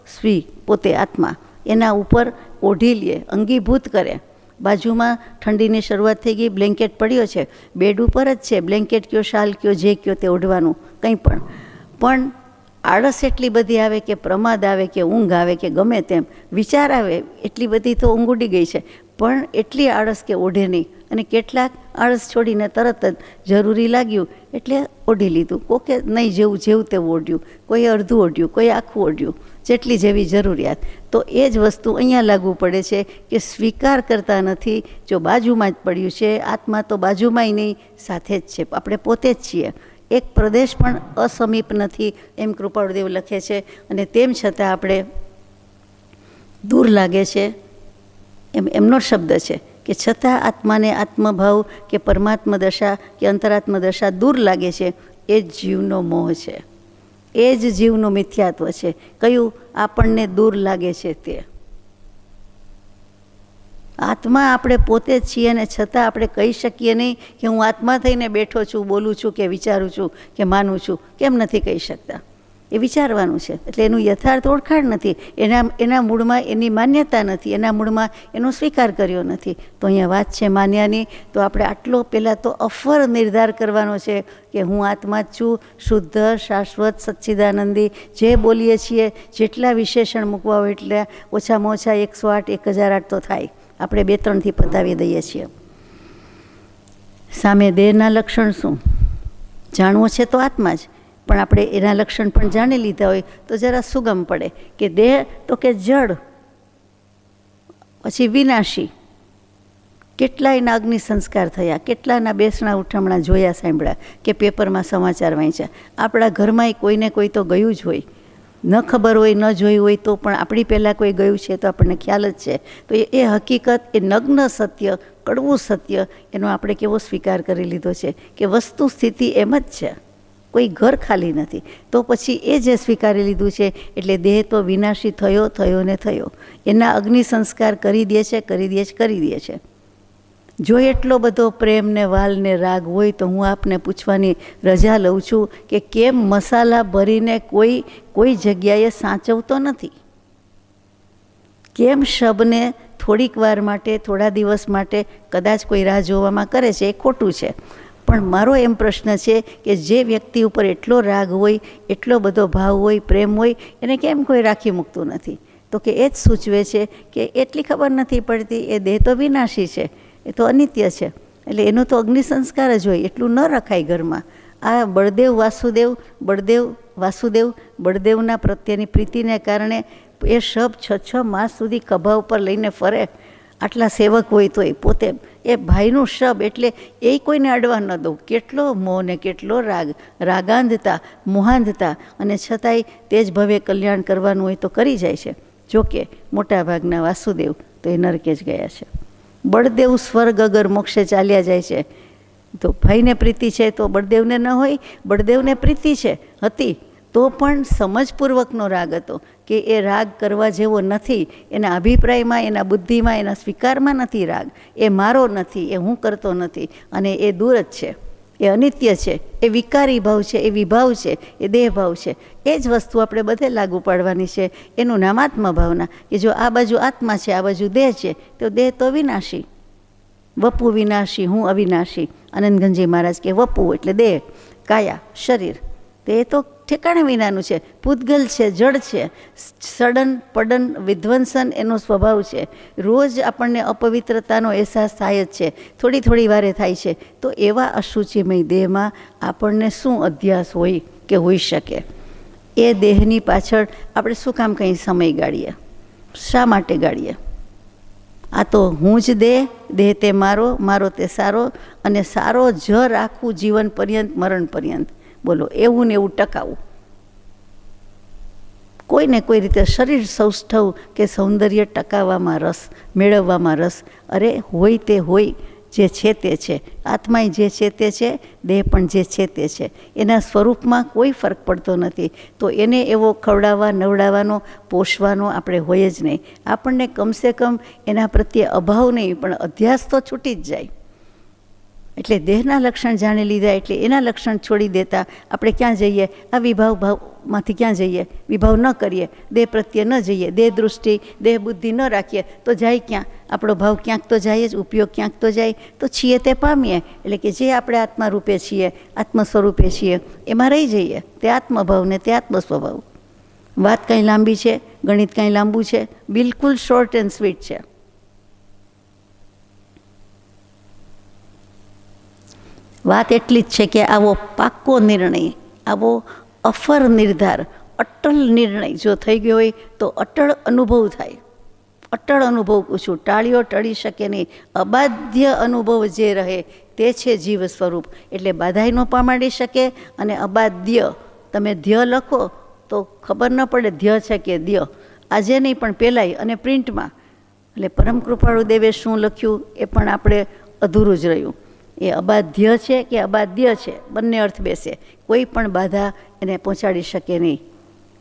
સ્વી પોતે આત્મા એના ઉપર ઓઢી લે, અંગીભૂત કરે. બાજુમાં ઠંડીની શરૂઆત થઈ ગઈ, બ્લેન્કેટ પડ્યો છે, બેડ ઉપર જ છે, બ્લેન્કેટ કયો, શાલ કયો, જે કયો તે ઓઢવાનું, કંઈ પણ આળસ એટલી બધી આવે કે પ્રમાદ આવે કે ઊંઘ આવે કે ગમે તેમ વિચાર આવે, એટલી બધી તો ઊંઘ ઉડી ગઈ છે, પણ એટલી આળસ કે ઓઢે નહીં. અને કેટલાક આળસ છોડીને તરત જ જરૂરી લાગ્યું એટલે ઓઢી લીધું. કોકે નહીં જેવું તેવું ઓઢ્યું, કોઈ અડધું ઓઢ્યું, કોઈ આખું ઓઢ્યું, જેટલી જેવી જરૂરિયાત. તો એ જ વસ્તુ અહીંયા લાગુ પડે છે કે સ્વીકાર કરતા નથી. જો બાજુમાં જ પડ્યું છે, આત્મા તો બાજુમાંય નહીં, સાથે જ છે, આપણે પોતે જ છીએ. એક પ્રદેશ પણ અસમીપ નથી એમ કૃપાળુદેવ લખે છે. અને તેમ છતાં આપણે દૂર લાગે છે એમનો શબ્દ છે કે છતાં આત્માને આત્મભાવ કે પરમાત્મ દશા કે અંતરાત્મ દશા દૂર લાગે છે. એ જ જીવનો મોહ છે, એ જ જીવનું મિથ્યાત્વ છે. કયું આપણને દૂર લાગે છે તે આત્મા આપણે પોતે જ છીએ, અને છતાં આપણે કહી શકીએ નહીં કે હું આત્મા થઈને બેઠો છું, બોલું છું કે વિચારું છું કે માનું છું. કેમ નથી કહી શકતા? એ વિચારવાનું છે. એટલે એનું યથાર્થ ઓળખાણ નથી, એના મૂળમાં એની માન્યતા નથી, એના મૂળમાં એનો સ્વીકાર કર્યો નથી. તો અહીંયા વાત છે માન્યાની. તો આપણે આટલો પહેલાં તો અફર નિર્ધાર કરવાનો છે કે હું આત્મા જ છું, શુદ્ધ, શાશ્વત, સચ્ચિદાનંદી. જે બોલીએ છીએ, જેટલા વિશેષણ મૂકવા હોય એટલે ઓછામાં ઓછા 108, 1008 તો થાય. આપણે 2-3થી પતાવી દઈએ છીએ. સામે દેહના લક્ષણ શું? જાણવું છે તો આત્મા જ, પણ આપણે એના લક્ષણ પણ જાણી લીધા હોય તો જરા સુગમ પડે કે દેહ તો કે જડ, પછી વિનાશી. કેટલાયના અગ્નિ સંસ્કાર થયા, કેટલાના બેસણા ઉઠમણા જોયા, સાંભળ્યા કે પેપરમાં સમાચાર વાંચ્યા. આપણા ઘરમાં કોઈને કોઈ તો ગયું જ હોય, ન ખબર હોય, ન જોયું હોય તો પણ આપણી પહેલાં કોઈ ગયું છે તો આપણને ખ્યાલ જ છે. તો એ હકીકત, એ નગ્ન સત્ય, કડવું સત્ય, એનો આપણે કેવો સ્વીકાર કરી લીધો છે કે વસ્તુ સ્થિતિ એમ જ છે, કોઈ ઘર ખાલી નથી. તો પછી એ જે સ્વીકારી લીધું છે એટલે દેહ તો વિનાશી થયો ને થયો. એના અગ્નિ સંસ્કાર કરી દે છે. જો એટલો બધો પ્રેમ ને વાલ ને રાગ હોય તો હું આપને પૂછવાની રજા લઉં છું કે કેમ મસાલા ભરીને કોઈ જગ્યાએ સાચવતો નથી? કેમ શબને થોડીક વાર માટે, થોડા દિવસ માટે કદાચ કોઈ રાહ જોવામાં કરે છે? એ ખોટું છે. પણ મારો એમ પ્રશ્ન છે કે જે વ્યક્તિ ઉપર એટલો રાગ હોય, એટલો બધો ભાવ હોય, પ્રેમ હોય, એને કેમ કોઈ રાખી મૂકતું નથી? તો કે એ જ સૂચવે છે કે એટલી ખબર નથી પડતી, એ દેહ તો વિનાશી છે, એ તો અનિત્ય છે. એટલે એનો તો અગ્નિ સંસ્કાર જ હોય, એટલું ન રખાય ઘરમાં. આ બળદેવના પ્રત્યેની પ્રીતિને કારણે એ શબ 6 માસ સુધી ખભા ઉપર લઈને ફરે. આટલા સેવક હોય તોય પોતે એ ભાઈનું શબ, એટલે એ કોઈને અડવા ન દઉં. કેટલો મોહ ને કેટલો રાગાંધતા, મોહાંધતા, અને છતાંય તેજ ભવે કલ્યાણ કરવાનું હોય તો કરી જાય છે. જોકે મોટાભાગના વાસુદેવ તો એ નરકે જ ગયા છે. બળદેવ સ્વર્ગ અગર મોક્ષે ચાલ્યા જાય છે. તો ભાઈને પ્રીતિ છે તો બળદેવને ન હોય? બળદેવને પ્રીતિ હતી તો પણ સમજપૂર્વકનો રાગ હતો કે એ રાગ કરવા જેવો નથી. એના અભિપ્રાયમાં, એના બુદ્ધિમાં, એના સ્વીકારમાં નથી રાગ. એ મારો નથી, એ હું કરતો નથી, અને એ દૂર જ છે, એ અનિત્ય છે, એ વિકારી ભાવ છે, એ વિભાવ છે, એ દેહભાવ છે. એ જ વસ્તુ આપણે બધે લાગુ પાડવાની છે. એનું નામ આત્મભાવના. કે જો આ બાજુ આત્મા છે, આ બાજુ દેહ છે, તો દેહ તો વિનાશી, વપુ વિનાશી, હું અવિનાશી. આનંદગંજી મહારાજ કે વપુ એટલે દેહ, કાયા, શરીર, તે તો ઠેકાણે વિનાનું છે, પૂતગલ છે, જડ છે, સડન પડન વિધ્વંસન એનો સ્વભાવ છે. રોજ આપણને અપવિત્રતાનો અહેસાસ થાય જ છે, થોડી વારે થાય છે. તો એવા અશુચિમય દેહમાં આપણને શું અધ્યાસ હોય કે હોઈ શકે? એ દેહની પાછળ આપણે શું કામ કંઈ સમય ગાળીએ? શા માટે ગાળીએ? આ તો હું જ દેહ તે મારો તે સારો, અને સારો જ રાખવું જીવન પર્યંત, મરણ પર્યંત. બોલો, એવું ને એવું ટકાવું. કોઈને કોઈ રીતે શરીર સૌષ્ઠવ કે સૌંદર્ય ટકાવવામાં રસ, મેળવવામાં રસ. અરે હોય તે હોય, જે છે તે છે. આત્માય જે છે તે છે, દેહ પણ જે છે તે છે. એના સ્વરૂપમાં કોઈ ફરક પડતો નથી. તો એને એવો ખવડાવવા, નવડાવવાનો, પોષવાનો આપણે હોય જ નહીં. આપણને કમસે કમ એના પ્રત્યે અભાવ નહીં, પણ અધ્યાસ તો છૂટી જ જાય. એટલે દેહના લક્ષણ જાણી લીધા એટલે એના લક્ષણ છોડી દેતા આપણે ક્યાં જઈએ? આ વિભાવ ભાવમાંથી ક્યાં જઈએ? વિભાવ ન કરીએ, દેહ પ્રત્યે ન જઈએ, દેહ દૃષ્ટિ, દેહ બુદ્ધિ ન રાખીએ તો જાય ક્યાં? આપણો ભાવ ક્યાંક તો જાય જ, ઉપયોગ ક્યાંક તો જાય. તો છીએ તે પામીએ, એટલે કે જે આપણે આત્મા રૂપે છીએ, આત્મ સ્વરૂપે છીએ, એમાં રહી જઈએ. તે આત્મભાવ ને તે આત્મ સ્વભાવ. વાત કંઈ લાંબી છે, ગણિત કંઈ લાંબુ છે? બિલકુલ શોર્ટ એન્ડ સ્વીટ છે. વાત એટલી જ છે કે આવો પાક્કો નિર્ણય, આવો અફર નિર્ધાર, અટલ નિર્ણય જો થઈ ગયો હોય તો અટળ અનુભવ થાય. અટળ અનુભવ છું, ટાળીઓ ટળી શકે નહીં. અબાધ્ય અનુભવ જે રહે તે છે જીવ સ્વરૂપ. એટલે બાધાઈ ન પામાડી શકે અને અબાધ્ય. તમે ધ્ય લખો તો ખબર ન પડે ધ્ય છે કે દ્ય. આજે નહીં પણ પહેલાંય અને પ્રિન્ટમાં. એટલે પરમ કૃપાળુ દેવે શું લખ્યું એ પણ આપણે અધૂરું જ રહ્યું. એ અબાધ્ય છે કે અબાધ્ય છે, બંને અર્થ બેસે. કોઈ પણ બાધા એને પહોંચાડી શકે નહીં.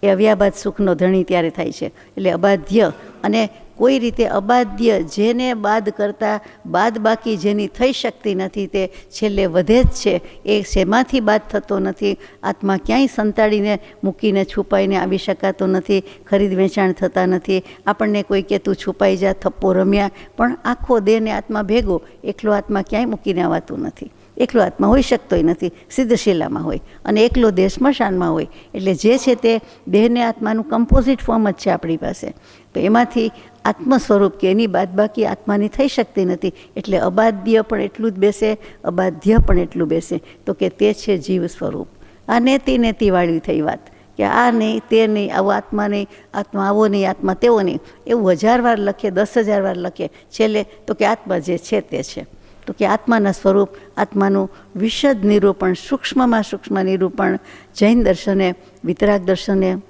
એ અવ્યાબાદ સુખનો ધણી ત્યારે થાય છે. એટલે અબાધ્ય અને કોઈ રીતે અબાધ્ય, જેને બાદ કરતાં બાદ બાકી જેની થઈ શકતી નથી તે છેલ્લે વધે જ છે. એ શેમાંથી બાદ થતો નથી. આત્મા ક્યાંય સંતાડીને મૂકીને છુપાઈને આવી શકાતો નથી. ખરીદ વેચાણ થતા નથી. આપણને કોઈ કહેતું છુપાઈ જા, થપ્પો રમ્યા, પણ આખો દેહ ને આત્મા ભેગો. એકલો આત્મા ક્યાંય મૂકીને આવતું નથી. એકલો આત્મા હોઈ શકતોય નથી. સિદ્ધશિલામાં હોય અને એકલો દેહ સ્મશાનમાં હોય. એટલે જે છે તે દેહને આત્માનું કમ્પોઝિટ ફોર્મ જ છે આપણી પાસે. તો એમાંથી આત્મ સ્વરૂપ કે એની બાદબાકી આત્માની થઈ શકતી નથી. એટલે અબાધ્ય પણ એટલું જ બેસે, અબાધ્ય પણ એટલું બેસે. તો કે તે છે જીવ સ્વરૂપ. આ નેતિવાળી થઈ વાત કે આ નહીં, તે નહીં, આવો આત્મા નહીં, આત્મા આવો નહીં, આત્મા તેવો નહીં. એવું 1000 વાર લખે, 10,000 વાર લખે, છેલ્લે તો કે આત્મા જે છે તે છે. તો કે આત્માના સ્વરૂપ, આત્માનું વિશદ નિરૂપણ, સૂક્ષ્મમાં સૂક્ષ્મ નિરૂપણ જૈન દર્શને, વિતરાગ દર્શને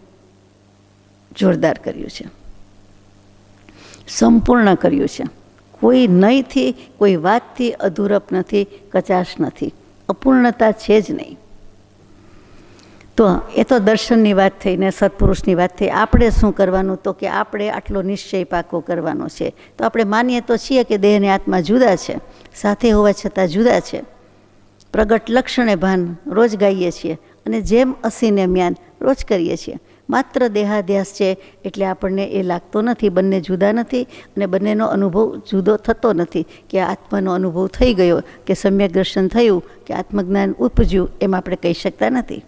જોરદાર કર્યું છે, સંપૂર્ણ કર્યું છે. કોઈ નહીંથી, કોઈ વાતથી અધૂરપ નથી, કચાશ નથી, અપૂર્ણતા છે જ નહીં. તો એ તો દર્શનની વાત થઈ ને સત્પુરુષની વાત થઈ. આપણે શું કરવાનું? તો કે આપણે આટલો નિશ્ચય પાકો કરવાનો છે. તો આપણે માનીએ તો છીએ કે દેહ અને આત્મા જુદા છે, સાથે હોવા છતાં જુદા છે. પ્રગટ લક્ષણે ભાન રોજ ગાઈએ છીએ અને જેમ અસીને મ્યાન રોજ કરીએ છીએ. માત્ર દેહાધ્યાસ છે એટલે આપણને એ લાગતો નથી. બંને જુદા નથી અને બંનેનો અનુભવ જુદો થતો નથી કે આત્માનો અનુભવ થઈ ગયો કે સમ્યક દર્શન થયું કે આત્મજ્ઞાન ઉપજ્યું, એમ આપણે કહી શકતા નથી.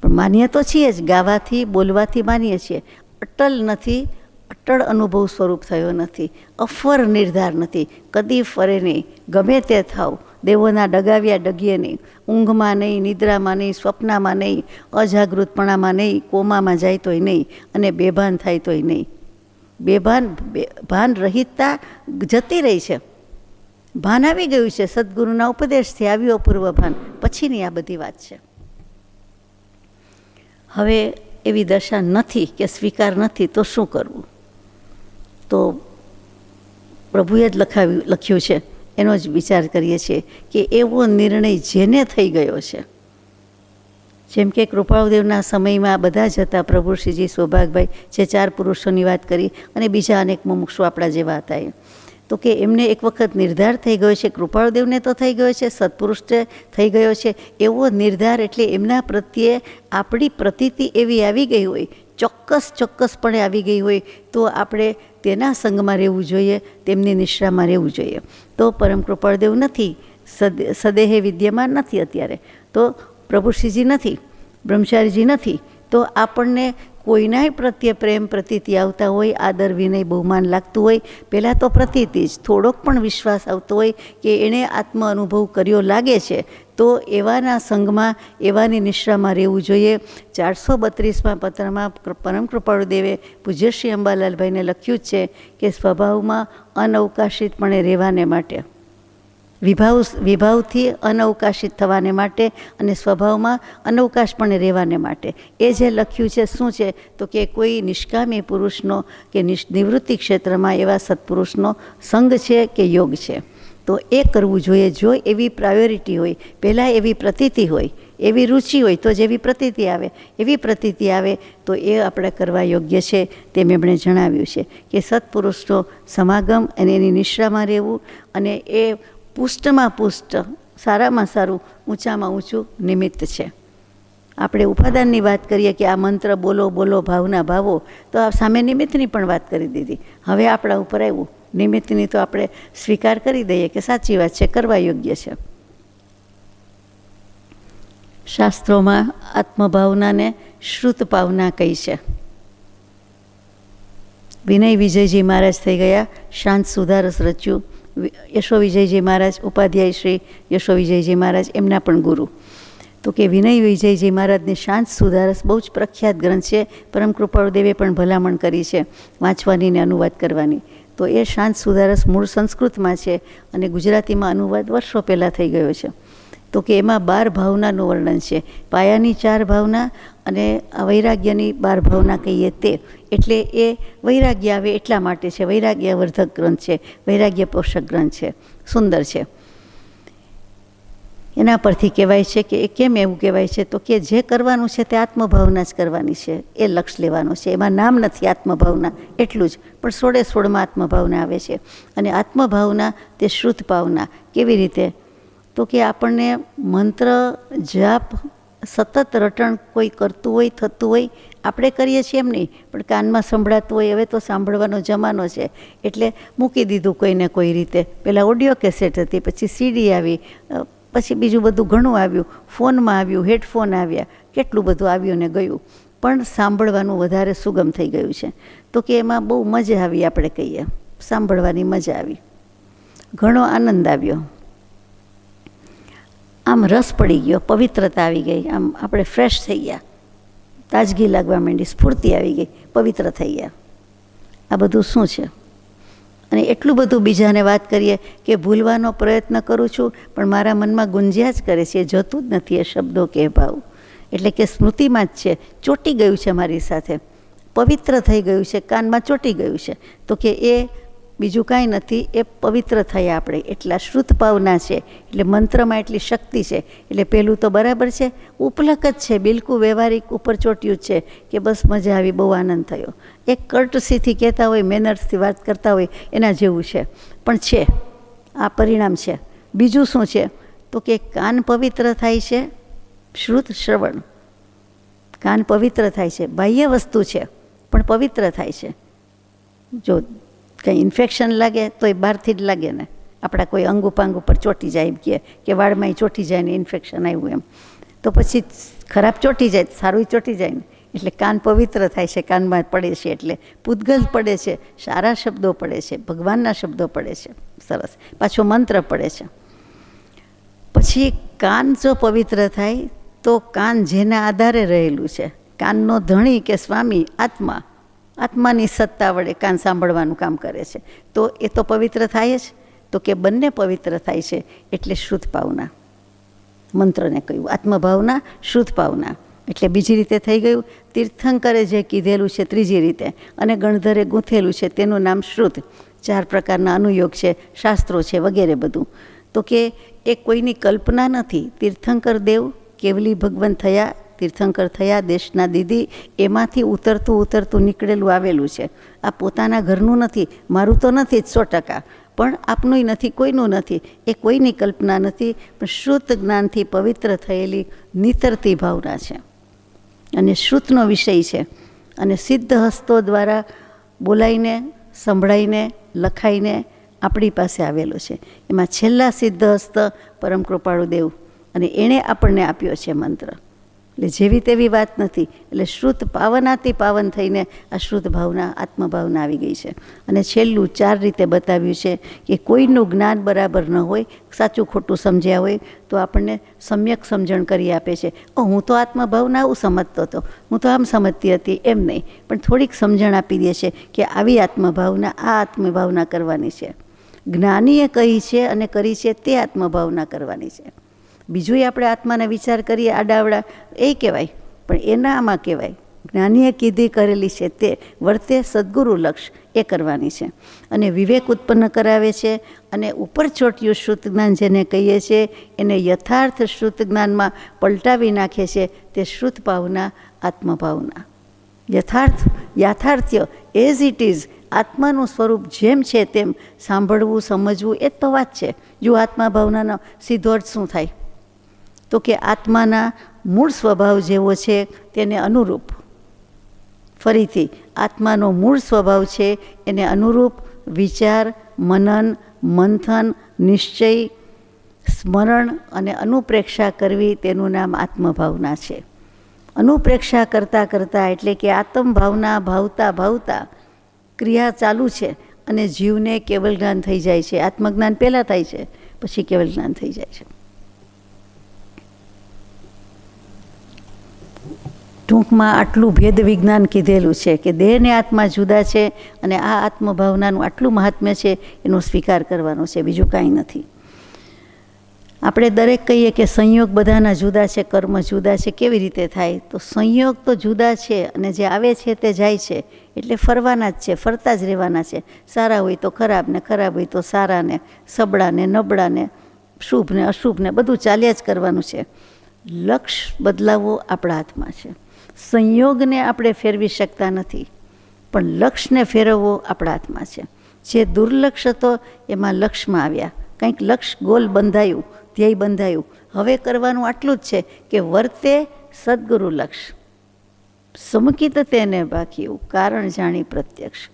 પણ માનીએ તો છીએ જ, ગાવાથી બોલવાથી માનીએ છીએ. અટલ નથી, અટળ અનુભવ સ્વરૂપ થયો નથી. અફર નિર્ધાર નથી, કદી ફરે નહીં, ગમે તે થાવ. દેવોના ડગાવ્યા ડગીએ નહીં, ઊંઘમાં નહીં, નિદ્રામાં નહીં, સ્વપ્નમાં નહીં, અજાગૃતપણામાં નહીં, કોમામાં જાય તોય નહીં અને બેભાન થાય તોય નહીં. ભાન રહિતતા જતી રહી છે. ભાન આવી ગયું છે, સદગુરુના ઉપદેશથી આવ્યું અપૂર્વ ભાન. પછીની આ બધી વાત છે. હવે એવી દશા નથી કે સ્વીકાર નથી, તો શું કરવું? તો પ્રભુએ જ લખ્યું છે, એનો જ વિચાર કરીએ છીએ કે એવો નિર્ણય જેને થઈ ગયો છે. જેમ કે કૃપાળુદેવના સમયમાં બધા જ હતા, પ્રભુશ્રીજી, સૌભાગભાઈ, જે 4 પુરુષોની વાત કરી, અને બીજા અનેક મુમુક્ષુ આપણા જેવા હતા. એ તો કે એમને એક વખત નિર્ધાર થઈ ગયો છે. કૃપાળુદેવને તો થઈ ગયો છે, સત્પુરુષને થઈ ગયો છે. એવો નિર્ધાર એટલે એમના પ્રત્યે આપણી પ્રતીતિ એવી આવી ગઈ હોય, ચોક્કસપણે આવી ગઈ હોય, તો આપણે તેના સંગમાં રહેવું જોઈએ, તેમની નિશ્રામાં રહેવું જોઈએ. તો પરમ કૃપાળુદેવ નથી, સદેહે વિદ્યમાન નથી અત્યારે, તો પ્રભુશ્રીજી નથી, બ્રહ્મચારીજી નથી, તો આપણને કોઈનાય પ્રત્યે પ્રેમ પ્રતીતિ આવતા હોય, આદર વિનય બહુમાન લાગતું હોય, પહેલાં તો પ્રતીતિ જ, થોડોક પણ વિશ્વાસ આવતો હોય કે એણે આત્મ અનુભવ કર્યો લાગે છે, તો એવાના સંગમાં, એવાની નિશ્રામાં રહેવું જોઈએ. 432માં પત્રમાં પરમ કૃપાળુદેવે પૂજ્ય શ્રી અંબાલાલભાઈને લખ્યું જ છે કે સ્વભાવમાં અનવકાશિતપણે રહેવાને માટે, વિભાવથી અનવકાશિત થવાને માટે અને સ્વભાવમાં અનવકાશપણે રહેવાને માટે. એ જે લખ્યું છે શું છે? તો કે કોઈ નિષ્કામી પુરુષનો કે નિવૃત્તિ ક્ષેત્રમાં એવા સત્પુરુષનો સંગ છે કે યોગ છે, તો એ કરવું જોઈએ. જો એવી પ્રાયોરિટી હોય, પહેલાં એવી પ્રતીતિ હોય, એવી રુચિ હોય, તો જેવી પ્રતીતિ આવે, એવી પ્રતીતિ આવે તો એ આપણે કરવા યોગ્ય છે. તેમ એમણે જણાવ્યું છે કે સત્પુરુષનો સમાગમ અને એની નિશ્રામાં રહેવું, અને એ પુષ્ટમાં પુષ્ટ, સારામાં સારું, ઊંચામાં ઊંચું નિમિત્ત છે. આપણે ઉપાદાનની વાત કરીએ કે આ મંત્ર બોલો બોલો, ભાવના ભાવો, તો આ સામે નિમિત્તની પણ વાત કરી દીધી. હવે આપણા ઉપર આવ્યું નિમિત્તની, તો આપણે સ્વીકાર કરી દઈએ કે સાચી વાત છે, કરવા યોગ્ય છે. શાસ્ત્રોમાં આત્મભાવનાને શ્રુત ભાવના કહી છે. વિનય વિજયજી મહારાજ થઈ ગયા, શાંત સુધારસ રચ્યું. યશો વિજયજી મહારાજ, ઉપાધ્યાય શ્રી યશો વિજયજી મહારાજ, એમના પણ ગુરુ. તો કે વિનય વિજયજી મહારાજની શાંત સુધારસ બહુ જ પ્રખ્યાત ગ્રંથ છે. પરમ કૃપાળુદેવે પણ ભલામણ કરી છે વાંચવાની ને અનુવાદ કરવાની. તો એ શાંત સુધારસ મૂળ સંસ્કૃતમાં છે અને ગુજરાતીમાં અનુવાદ વર્ષો પહેલાં થઈ ગયો છે. તો કે એમાં 12 ભાવનાનું વર્ણન છે. પાયાની 4 ભાવના અને વૈરાગ્યની 12 ભાવના કહીએ તે. એટલે એ વૈરાગ્ય આવે એટલા માટે છે. વૈરાગ્યવર્ધક ગ્રંથ છે, વૈરાગ્ય પોષક ગ્રંથ છે, સુંદર છે. એના પરથી કહેવાય છે કે એ કેમ એવું કહેવાય છે, તો કે જે કરવાનું છે તે આત્મભાવના જ કરવાની છે, એ લક્ષ લેવાનું છે. એમાં નામ નથી આત્મભાવના એટલું જ, પણ 16 આત્મભાવના આવે છે. અને આત્મભાવના તે શ્રુત ભાવના. કેવી રીતે, તો કે આપણને મંત્ર જાપ સતત રટણ કોઈ કરતું હોય, થતું હોય, આપણે કરીએ છીએ એમ નહીં, પણ કાનમાં સંભળાતું હોય. હવે તો સાંભળવાનો જમાનો છે એટલે મૂકી દીધું કોઈને કોઈ રીતે. પહેલાં ઓડિયો કેસેટ હતી, પછી સીડી આવી, પછી બીજું બધું ઘણું આવ્યું, ફોનમાં આવ્યું, હેડફોન આવ્યા, કેટલું બધું આવ્યું ને ગયું. પણ સાંભળવાનું વધારે સુગમ થઈ ગયું છે. તો કે એમાં બહુ મજા આવી, આપણે કહીએ સાંભળવાની મજા આવી, ઘણો આનંદ આવ્યો, આમ રસ પડી ગયો, પવિત્રતા આવી ગઈ, આમ આપણે ફ્રેશ થઈ ગયા, તાજગી લાગવા માંડી, સ્ફૂર્તિ આવી ગઈ, પવિત્ર થઈ ગયા. આ બધું શું છે? અને એટલું બધું બીજાને વાત કરીએ કે ભૂલવાનો પ્રયત્ન કરું છું, પણ મારા મનમાં ગુંજ્યા જ કરે છે, એ જતું જ નથી એ શબ્દો કે ભાવ. એટલે કે સ્મૃતિમાં જ છે, ચોંટી ગયું છે મારી સાથે, પવિત્ર થઈ ગયું છે, કાનમાં ચોંટી ગયું છે. તો કે એ બીજું કાંઈ નથી, એ પવિત્ર થયા આપણે. એટલા શ્રુત ભાવના છે, એટલે મંત્રમાં એટલી શક્તિ છે. એટલે પહેલું તો બરાબર છે, ઉપલક જ છે, બિલકુલ વ્યવહારિક ઉપર ચોટ્યું જ છે કે બસ મજા આવી, બહુ આનંદ થયો. એક કર્ટસીથી કહેતા હોય, મેનર્સથી વાત કરતા હોય એના જેવું છે, પણ છે, આ પરિણામ છે. બીજું શું છે, તો કે કાન પવિત્ર થાય છે, શ્રુત શ્રવણ, કાન પવિત્ર થાય છે, બાહ્ય વસ્તુ છે પણ પવિત્ર થાય છે. જો કંઈ ઇન્ફેક્શન લાગે તો એ બહારથી જ લાગે ને, આપણા કોઈ અંગ ઉપાંગ ઉપર ચોંટી જાય એમ કે વાળમાં ચોંટી જાય ને ઇન્ફેક્શન આવ્યું એમ, તો પછી ખરાબ ચોંટી જાય, સારું ચોંટી જાય ને. એટલે કાન પવિત્ર થાય છે, કાનમાં પડે છે એટલે પૂતગલ પડે છે, સારા શબ્દો પડે છે, ભગવાનના શબ્દો પડે છે, સરસ, પાછો મંત્ર પડે છે. પછી કાન જો પવિત્ર થાય તો કાન જેના આધારે રહેલું છે, કાનનો ધણી કે સ્વામી આત્મા, આત્માની સત્તા વડે કાન સાંભળવાનું કામ કરે છે, તો એ તો પવિત્ર થાય જ. તો કે બંને પવિત્ર થાય છે. એટલે શુદ્ધ ભાવના, મંત્રને કહ્યું આત્મભાવના, શુદ્ધ ભાવના. એટલે બીજી રીતે થઈ ગયું. તીર્થંકરે જે કીધેલું છે ત્રીજી રીતે, અને ગણધરે ગૂંથેલું છે તેનું નામ શ્રુત. 4 પ્રકારના અનુયોગ છે, શાસ્ત્રો છે વગેરે બધું. તો કે એ કોઈની કલ્પના નથી. તીર્થંકર દેવ કેવલી ભગવાન થયા, તીર્થંકર થયા, દેશના દીદી, એમાંથી ઉતરતું નીકળેલું આવેલું છે. આ પોતાના ઘરનું નથી, મારું તો નથી જ 100%, પણ આપનુંય નથી, કોઈનું નથી. એ કોઈની કલ્પના નથી, પણ શુદ્ધ જ્ઞાનથી પવિત્ર થયેલી નીતરતી ભાવના છે અને શ્રુતનો વિષય છે. અને સિદ્ધ હસ્તો દ્વારા બોલાઈને, સંભળાઈને, લખાઈને આપણી પાસે આવેલો છે. એમાં છેલ્લા સિદ્ધ હસ્ત પરમ કૃપાળુ દેવ, અને એણે આપણને આપ્યો છે મંત્ર. એટલે જેવી તેવી વાત નથી. એટલે શ્રુત પાવનાથી પાવન થઈને આ શ્રુત ભાવના, આત્મભાવના આવી ગઈ છે. અને છેલ્લું 4 રીતે બતાવ્યું છે કે કોઈનું જ્ઞાન બરાબર ન હોય, સાચું ખોટું સમજ્યા હોય તો આપણને સમ્યક સમજણ કરી આપે છે. હું તો આત્મભાવના આવું સમજતો હતો, હું તો આમ સમજતી હતી, એમ નહીં, પણ થોડીક સમજણ આપી દે છે કે આવી આત્મભાવના, આ આત્મભાવના કરવાની છે. જ્ઞાનીએ કહી છે અને કરી છે તે આત્મભાવના કરવાની છે. બીજું આપણે આત્માને વિચાર કરીએ આડાવડા એ કહેવાય, પણ એના આમાં કહેવાય જ્ઞાનીએ કીધી કરેલી છે તે વર્તે સદગુરુ લક્ષ, એ કરવાની છે. અને વિવેક ઉત્પન્ન કરાવે છે. અને ઉપર ચોટ્યું શ્રુત જ્ઞાન જેને કહીએ છીએ એને યથાર્થ શ્રુત જ્ઞાનમાં પલટાવી નાખે છે. તે શ્રુત ભાવના, આત્મભાવના. યાથાર્થ્ય એઝ ઇટ ઇઝ, આત્માનું સ્વરૂપ જેમ છે તેમ સાંભળવું, સમજવું, એ તો વાત છે. જો આત્મભાવનાનો સીધો અર્થ શું થાય, તો કે આત્માના મૂળ સ્વભાવ જેવો છે તેને અનુરૂપ, ફરીથી આત્માનો મૂળ સ્વભાવ છે એને અનુરૂપ વિચાર, મનન, મંથન, નિશ્ચય, સ્મરણ અને અનુપ્રેક્ષા કરવી, તેનું નામ આત્મભાવના છે. અનુપ્રેક્ષા કરતાં એટલે કે આત્મભાવના ભાવતા ક્રિયા ચાલુ છે અને જીવને કેવલ જ્ઞાન થઈ જાય છે. આત્મજ્ઞાન પહેલાં થાય છે, પછી કેવલ જ્ઞાન થઈ જાય છે. ટૂંકમાં આટલું ભેદ વિજ્ઞાન કીધેલું છે કે દેહ ને આત્મા જુદા છે અને આ આત્મભાવનાનું આટલું મહાત્મ્ય છે એનો સ્વીકાર કરવાનો છે, બીજું કાંઈ નથી. આપણે દરેક કહીએ કે સંયોગ બધાના જુદા છે, કર્મ જુદા છે, કેવી રીતે થાય? તો સંયોગ તો જુદા છે અને જે આવે છે તે જાય છે, એટલે ફરવાના જ છે, ફરતા જ રહેવાના છે. સારા હોય તો ખરાબ ને ખરાબ હોય તો સારા ને સબળા ને નબળા ને શુભ ને અશુભ ને બધું ચાલ્યા જ કરવાનું છે. લક્ષ્ય બદલાવવો આપણા હાથમાં છે. સંયોગને આપણે ફેરવી શકતા નથી, પણ લક્ષ્યને ફેરવવો આપણા હાથમાં છે. જે દુર્લક્ષ હતો એમાં લક્ષ્યમાં આવ્યા, કંઈક લક્ષ્ય ગોલ બંધાયું, ધ્યેય બંધાયું. હવે કરવાનું આટલું જ છે કે વર્તે સદગુરુ લક્ષ્ય, સમકિત તેને બાકી કારણ જાણી પ્રત્યક્ષ.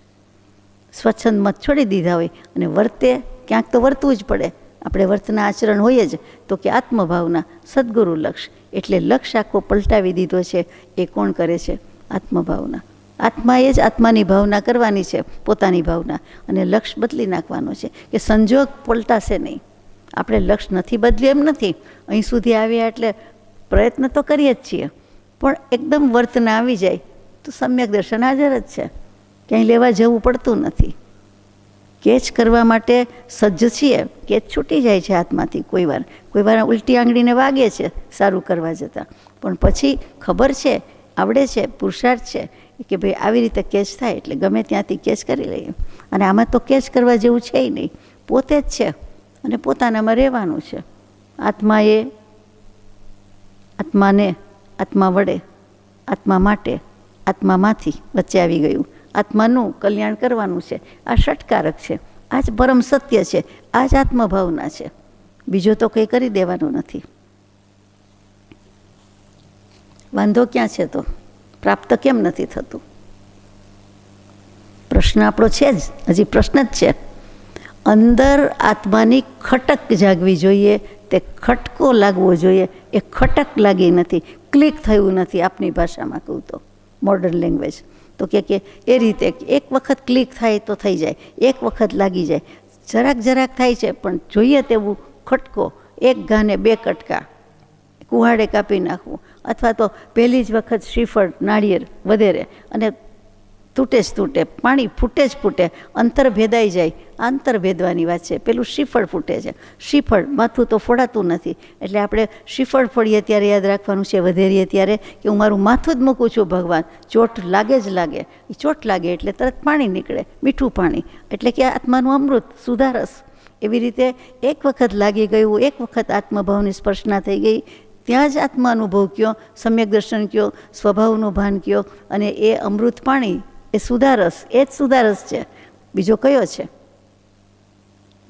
સ્વચ્છંદ મત છોડી દીધા હોય અને વર્તે, ક્યાંક તો વર્તવું જ પડે. આપણે વર્તના આચરણ હોય જ તો કે આત્મભાવના સદગુરુ લક્ષ્ય, એટલે લક્ષ્ય આખો પલટાવી દીધો છે. એ કોણ કરે છે? આત્મભાવના. આત્માએ જ આત્માની ભાવના કરવાની છે, પોતાની ભાવના, અને લક્ષ્ય બદલી નાખવાનો છે કે સંજોગ પલટાશે નહીં. આપણે લક્ષ્ય નથી બદલ્યું એમ નથી, અહીં સુધી આવ્યા એટલે પ્રયત્ન તો કરીએ જ છીએ, પણ એકદમ વર્તન આવી જાય તો સમ્યક દર્શન હાજર જ છે, ક્યાંય લેવા જવું પડતું નથી. કેચ કરવા માટે સજ્જ છીએ, કેચ છૂટી જાય છે હાથમાંથી. કોઈ વાર ઉલટી આંગળીને વાગે છે સારું કરવા જતાં, પણ પછી ખબર છે, આવડે છે, પુરુષાર્થ છે કે ભાઈ આવી રીતે કેચ થાય એટલે ગમે ત્યાંથી કેચ કરી લઈએ. અને આમાં તો કેચ કરવા જેવું છે નહીં, પોતે જ છે અને પોતાનામાં રહેવાનું છે. આત્માને આત્મા વડે, આત્મા માટે, આત્મામાંથી વચ્ચે આવી ગયું. આત્માનું કલ્યાણ કરવાનું છે. આ ષટકારક છે, આ જ પરમ સત્ય છે, આ જ આત્મભાવના છે. બીજો તો કંઈ કરી દેવાનું નથી. વાંધો ક્યાં છે? તો પ્રાપ્ત કેમ નથી થતું? પ્રશ્ન આપણો છે જ, હજી પ્રશ્ન જ છે. અંદર આત્માની ખટક જાગવી જોઈએ, તે ખટકો લાગવો જોઈએ. એ ખટક લાગી નથી, ક્લિક થયું નથી. આપની ભાષામાં કહું તો મોડર્ન લેંગ્વેજ તો કે એ રીતે એક વખત ક્લિક થાય તો થઈ જાય, એક વખત લાગી જાય, જરાક થાય છે, પણ જોઈએ તેવું ખટકો, એક ઘાને બે કટકા, કુહાડે કાપી નાખવું, અથવા તો પહેલી જ વખત શ્રીફળ નાળિયેર વધેરે અને તૂટે જ તૂટે, પાણી ફૂટે જ ફૂટે, અંતર ભેદાઈ જાય. અંતર ભેદવાની વાત છે. પેલું શ્રીફળ ફૂટે છે, શ્રીફળ માથું તો ફોડાતું નથી. એટલે આપણે શ્રીફળ ફોડીએ ત્યારે યાદ રાખવાનું છે, વધેરીએ ત્યારે કે હું મારું માથું જ મૂકું છું ભગવાન. ચોટ લાગે જ લાગે, એ ચોટ લાગે એટલે તરત પાણી નીકળે, મીઠું પાણી, એટલે કે આત્માનું અમૃત, સુધારસ. એવી રીતે એક વખત લાગી ગયું, એક વખત આત્મભાવની સ્પર્શના થઈ ગઈ, ત્યાં જ આત્મા અનુભવ કયો, સમ્યક દર્શન કયો, સ્વભાવનું ભાન કયો, અને એ અમૃત પાણી, એ સુધારસ, એ જ સુધારસ છે. બીજો કયો છે?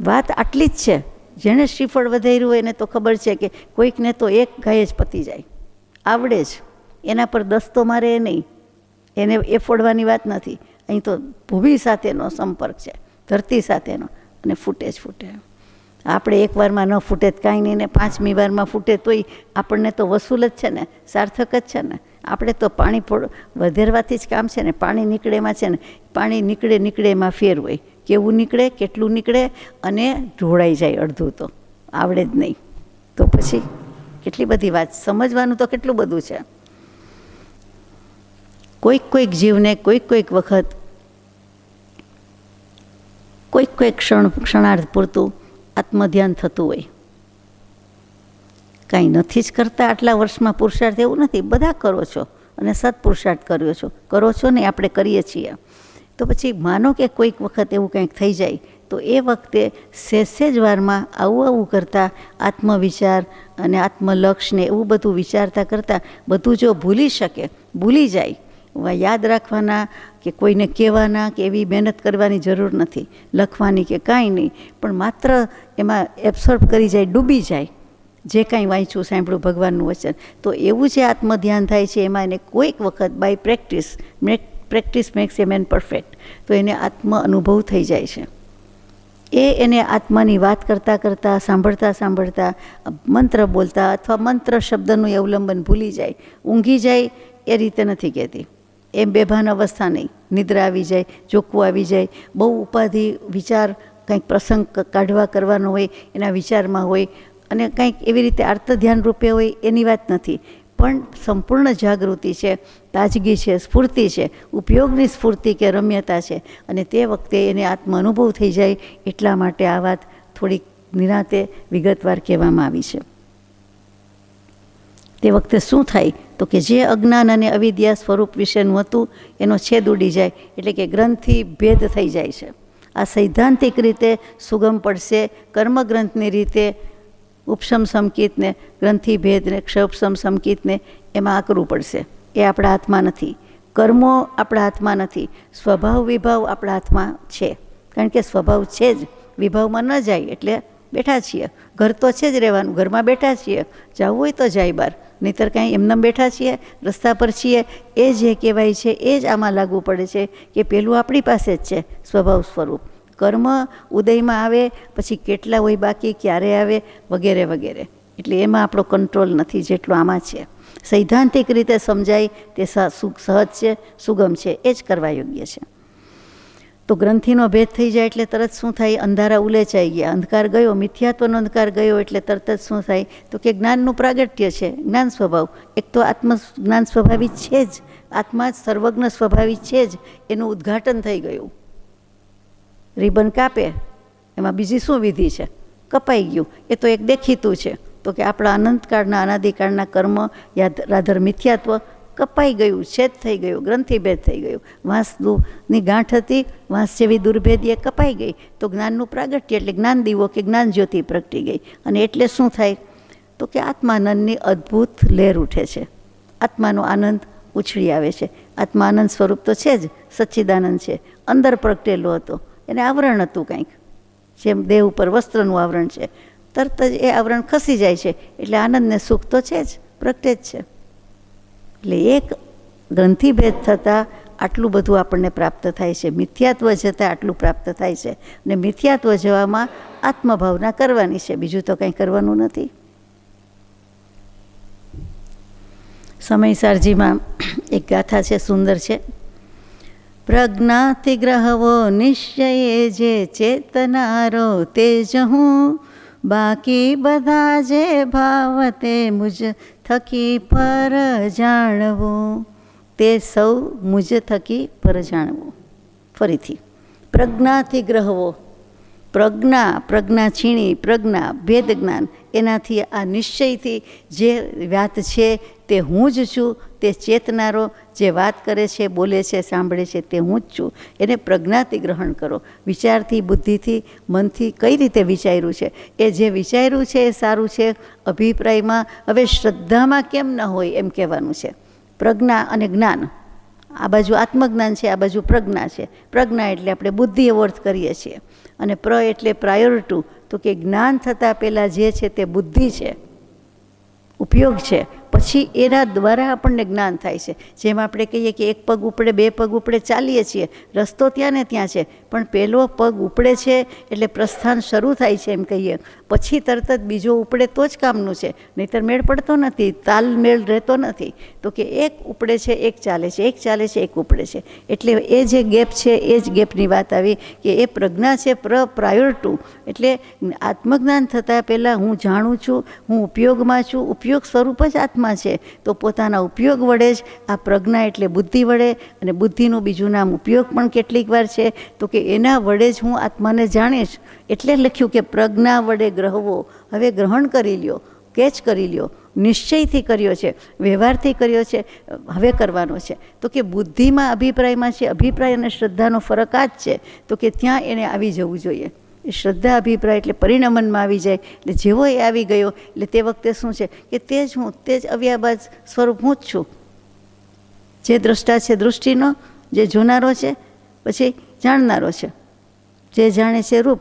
વાત આટલી જ છે. જેણે શ્રીફળ વધેર્યું હોય એને તો ખબર છે કે કોઈકને તો એક ગાય જ પતી જાય, આવડે જ, એના પર દસ્તો મારે એ નહીં, એને એ ફોડવાની વાત નથી. અહીં તો ભૂમિ સાથેનો સંપર્ક છે, ધરતી સાથેનો, અને ફૂટે જ ફૂટે. આપણે એક વારમાં ન ફૂટે જ કાંઈ નહીં, ને 5મી વારમાં ફૂટે તોય આપણને તો વસૂલ જ છે ને, સાર્થક જ છે ને. આપણે તો પાણી વધેરવાથી જ કામ છે ને. પાણી નીકળે એમાં છે ને, પાણી નીકળે એમાં ફેર હોય. કેવું નીકળે, કેટલું નીકળે, અને ઢોળાઈ જાય અડધું, તો આવડે જ નહીં. તો પછી કેટલી બધી વાત, સમજવાનું તો કેટલું બધું છે. કોઈક જીવને કોઈક વખત, કોઈક ક્ષણાર્થ પૂરતું આત્મધ્યાન થતું હોય. કાંઈ નથી જ કરતા આટલા વર્ષમાં પુરુષાર્થ, એવું નથી. બધા કરો છો અને સત્પુરુષાર્થ કરો છો ને, આપણે કરીએ છીએ. તો પછી માનો કે કોઈક વખત એવું કંઈક થઈ જાય, તો એ વખતે સહેજ વારમાં આવું કરતાં આત્મવિચાર અને આત્મલક્ષ્યને એવું બધું વિચારતા કરતાં બધું જો ભૂલી શકે, ભૂલી જાય. યાદ રાખવાના કે કોઈને કહેવાના કે એવી મહેનત કરવાની જરૂર નથી, લખવાની કે કાંઈ નહીં, પણ માત્ર એમાં એબ્સોર્બ કરી જાય, ડૂબી જાય. જે કાંઈ વાંચ્યું, સાંભળ્યું ભગવાનનું વચન, તો એવું જે આત્મધ્યાન થાય છે એમાં એને કોઈક વખત by practice makes a man perfect, તો એને આત્મ અનુભવ થઈ જાય છે. એને આત્માની વાત કરતાં સાંભળતા મંત્ર બોલતા અથવા મંત્ર શબ્દનું અવલંબન ભૂલી જાય, ઊંઘી જાય, એ રીતે નથી કહેતી. એમ બેભાન અવસ્થા નહીં, નિદ્રા આવી જાય, ચોખ્ખું આવી જાય, બહુ ઉપાધિ વિચાર, કંઈક પ્રસંગ કાઢવા કરવાનો હોય એના વિચારમાં હોય, અને કંઈક એવી રીતે આર્ત ધ્યાન રૂપે હોય, એની વાત નથી. પણ સંપૂર્ણ જાગૃતિ છે, તાજગી છે, સ્ફૂર્તિ છે, ઉપયોગની સ્ફૂર્તિ કે રમ્યતા છે. અને તે વખતે એને આત્મ અનુભવ થઈ જાય એટલા માટે આ વાત થોડીક નિરાંતે વિગતવાર કહેવામાં આવી છે. તે વખતે શું થાય તો કે જે અજ્ઞાન અને અવિદ્યા સ્વરૂપ વિશેનું હતું એનો છેદ ઉડી જાય, એટલે કે ગ્રંથિ ભેદ થઈ જાય છે. આ સૈદ્ધાંતિક રીતે સુગમ પડશે. કર્મગ્રંથની રીતે ઉપશમ સંકિતને, ગ્રંથિ ભેદને, ક્ષોપશમ સંકિતને એમાં આકરવું પડશે. એ આપણા હાથમાં નથી. કર્મો આપણા હાથમાં નથી. સ્વભાવ વિભાવ આપણા હાથમાં છે, કારણ કે સ્વભાવ છે જ, વિભાવમાં ન જાય એટલે બેઠા છીએ. ઘર તો છે જ રહેવાનું, ઘરમાં બેઠા છીએ, જવું હોય તો જાય બહાર, નહીંતર કાંઈ એમને બેઠા છીએ, રસ્તા પર છીએ. એ જે કહેવાય છે એ જ આમાં લાગુ પડે છે કે પેલું આપણી પાસે જ છે સ્વભાવ સ્વરૂપ. કર્મ ઉદયમાં આવે પછી કેટલા હોય બાકી, ક્યારે આવે, વગેરે વગેરે. એટલે એમાં આપણો કંટ્રોલ નથી જેટલો આમાં છે. સૈદ્ધાંતિક રીતે સમજાય તે સહજ છે, સુગમ છે, એ જ કરવા યોગ્ય છે. તો ગ્રંથિનો ભેદ થઈ જાય એટલે તરત શું થાય? અંધારા ઉલેચાઈ ગયા, અંધકાર ગયો, મિથ્યાત્વનો અંધકાર ગયો એટલે તરત જ શું થાય તો કે જ્ઞાનનું પ્રાગટ્ય છે, જ્ઞાન સ્વભાવ. એક તો આત્મ જ્ઞાન સ્વભાવિક છે જ, આત્મા જ સર્વજ્ઞ સ્વભાવિક છે જ, એનું ઉદ્ઘાટન થઈ ગયું. રિબન કાપે એમાં બીજી શું વિધિ છે? કપાઈ ગયું. એ તો એક દેખીતું છે તો કે આપણા અનંતકાળના અનાદિકાળના કર્મ યાદ રાધર મિથ્યાત્વ કપાઈ ગયું, છેદ થઈ ગયું, ગ્રંથિભેદ થઈ ગયું. વાંસની ગાંઠ હતી, વાંસ જેવી દુર્ભેદી એ કપાઈ ગઈ તો જ્ઞાનનું પ્રાગટ્ય એટલે જ્ઞાન દીવો કે જ્ઞાન જ્યોતિ પ્રગટી ગઈ. અને એટલે શું થાય તો કે આત્માનંદની અદ્ભુત લહેર ઉઠે છે, આત્માનો આનંદ ઉછળી આવે છે. આત્મા આનંદ સ્વરૂપ તો છે જ, સચ્ચિદાનંદ છે, અંદર પ્રગટેલો હતો. એને આવરણ હતું કંઈક, જેમ દેહ ઉપર વસ્ત્રનું આવરણ છે, તરત જ એ આવરણ ખસી જાય છે એટલે આનંદને સુખ તો છે જ, પ્રગટે જ છે. એટલે એક ગ્રંથિભેદ થતાં આટલું બધું આપણને પ્રાપ્ત થાય છે, મિથ્યાત્વ જતાં આટલું પ્રાપ્ત થાય છે. અને મિથ્યાત્વ જવામાં આત્મભાવના કરવાની છે, બીજું તો કંઈ કરવાનું નથી. સમયસારજીમાં એક ગાથા છે, સુંદર છે. પ્રજ્ઞાતિગ્રહવો નિશ્ચયે જે ચેતનારો તે જ હું, બાકી બધા જે ભાવ તે મુજ થકી પર જાણવું, તે સૌ મુજ થકી પર જાણવું. ફરીથી પ્રજ્ઞાતિગ્રહવો, પ્રજ્ઞા છીણી, પ્રજ્ઞા ભેદ જ્ઞાન, એનાથી આ નિશ્ચયથી જે વાત છે તે હું જ છું, તે ચેતનારો જે વાત કરે છે, બોલે છે, સાંભળે છે તે હું જ છું. એને પ્રજ્ઞાથી ગ્રહણ કરો. વિચારથી, બુદ્ધિથી, મનથી કઈ રીતે વિચાર્યું છે, એ જે વિચાર્યું છે એ સારું છે અભિપ્રાયમાં. હવે શ્રદ્ધામાં કેમ ન હોય એમ કહેવાનું છે. પ્રજ્ઞા અને જ્ઞાન, આ બાજુ આત્મજ્ઞાન છે, આ બાજુ પ્રજ્ઞા છે. પ્રજ્ઞા એટલે આપણે બુદ્ધિ એવો અર્થ કરીએ છીએ, અને એટલે પ્રાયોર ટુ, તો કે જ્ઞાન થતાં પહેલાં જે છે તે બુદ્ધિ છે, ઉપયોગ છે, પછી એના દ્વારા આપણને જ્ઞાન થાય છે. જેમ આપણે કહીએ કે એક પગ ઉપડે, બે પગ ઉપડે, ચાલીએ છીએ, રસ્તો ત્યાં ને ત્યાં છે, પણ પહેલો પગ ઉપડે છે એટલે પ્રસ્થાન શરૂ થાય છે એમ કહીએ. પછી તરત જ બીજો ઉપડે તો જ કામનું છે, નહીંતર મેળ પડતો નથી, તાલમેળ રહેતો નથી. તો કે એક ઉપડે છે, એક ચાલે છે, એક ચાલે છે, એક ઉપડે છે. એટલે એ જે ગેપ છે એ જ ગેપની વાત આવી કે એ પ્રજ્ઞા છે પ્રાયોર ટુ. એટલે આત્મજ્ઞાન થતાં પહેલાં હું જાણું છું, હું ઉપયોગમાં છું, ઉપયોગ સ્વરૂપ જ આત્મા છે. તો પોતાના ઉપયોગ વડે જ આ પ્રજ્ઞા એટલે બુદ્ધિ વડે, અને બુદ્ધિનું બીજું નામ ઉપયોગ પણ કેટલીક વાર છે, તો કે એના વડે જ હું આત્માને જાણીશ. એટલે લખ્યું કે પ્રજ્ઞા વડે ગ્રહવો. હવે ગ્રહણ કરી લ્યો, કેચ કરી લ્યો, નિશ્ચયથી કર્યો છે, વ્યવહારથી કર્યો છે, હવે કરવાનો છે. તો કે બુદ્ધિમાં અભિપ્રાયમાં છે, અભિપ્રાય અને શ્રદ્ધાનો ફરક આ જ છે. તો કે ત્યાં એને આવી જવું જોઈએ. શ્રદ્ધા અભિપ્રાય એટલે પરિણમનમાં આવી જાય. એટલે જેવો એ આવી ગયો એટલે તે વખતે શું છે કે તે જ હું, તે જ અવ્યાબાદ સ્વરૂપ હું જ છું. જે દ્રષ્ટા છે દૃષ્ટિનો, જે જોનારો છે, પછી જાણનારો છે. જે જાણે છે રૂપ,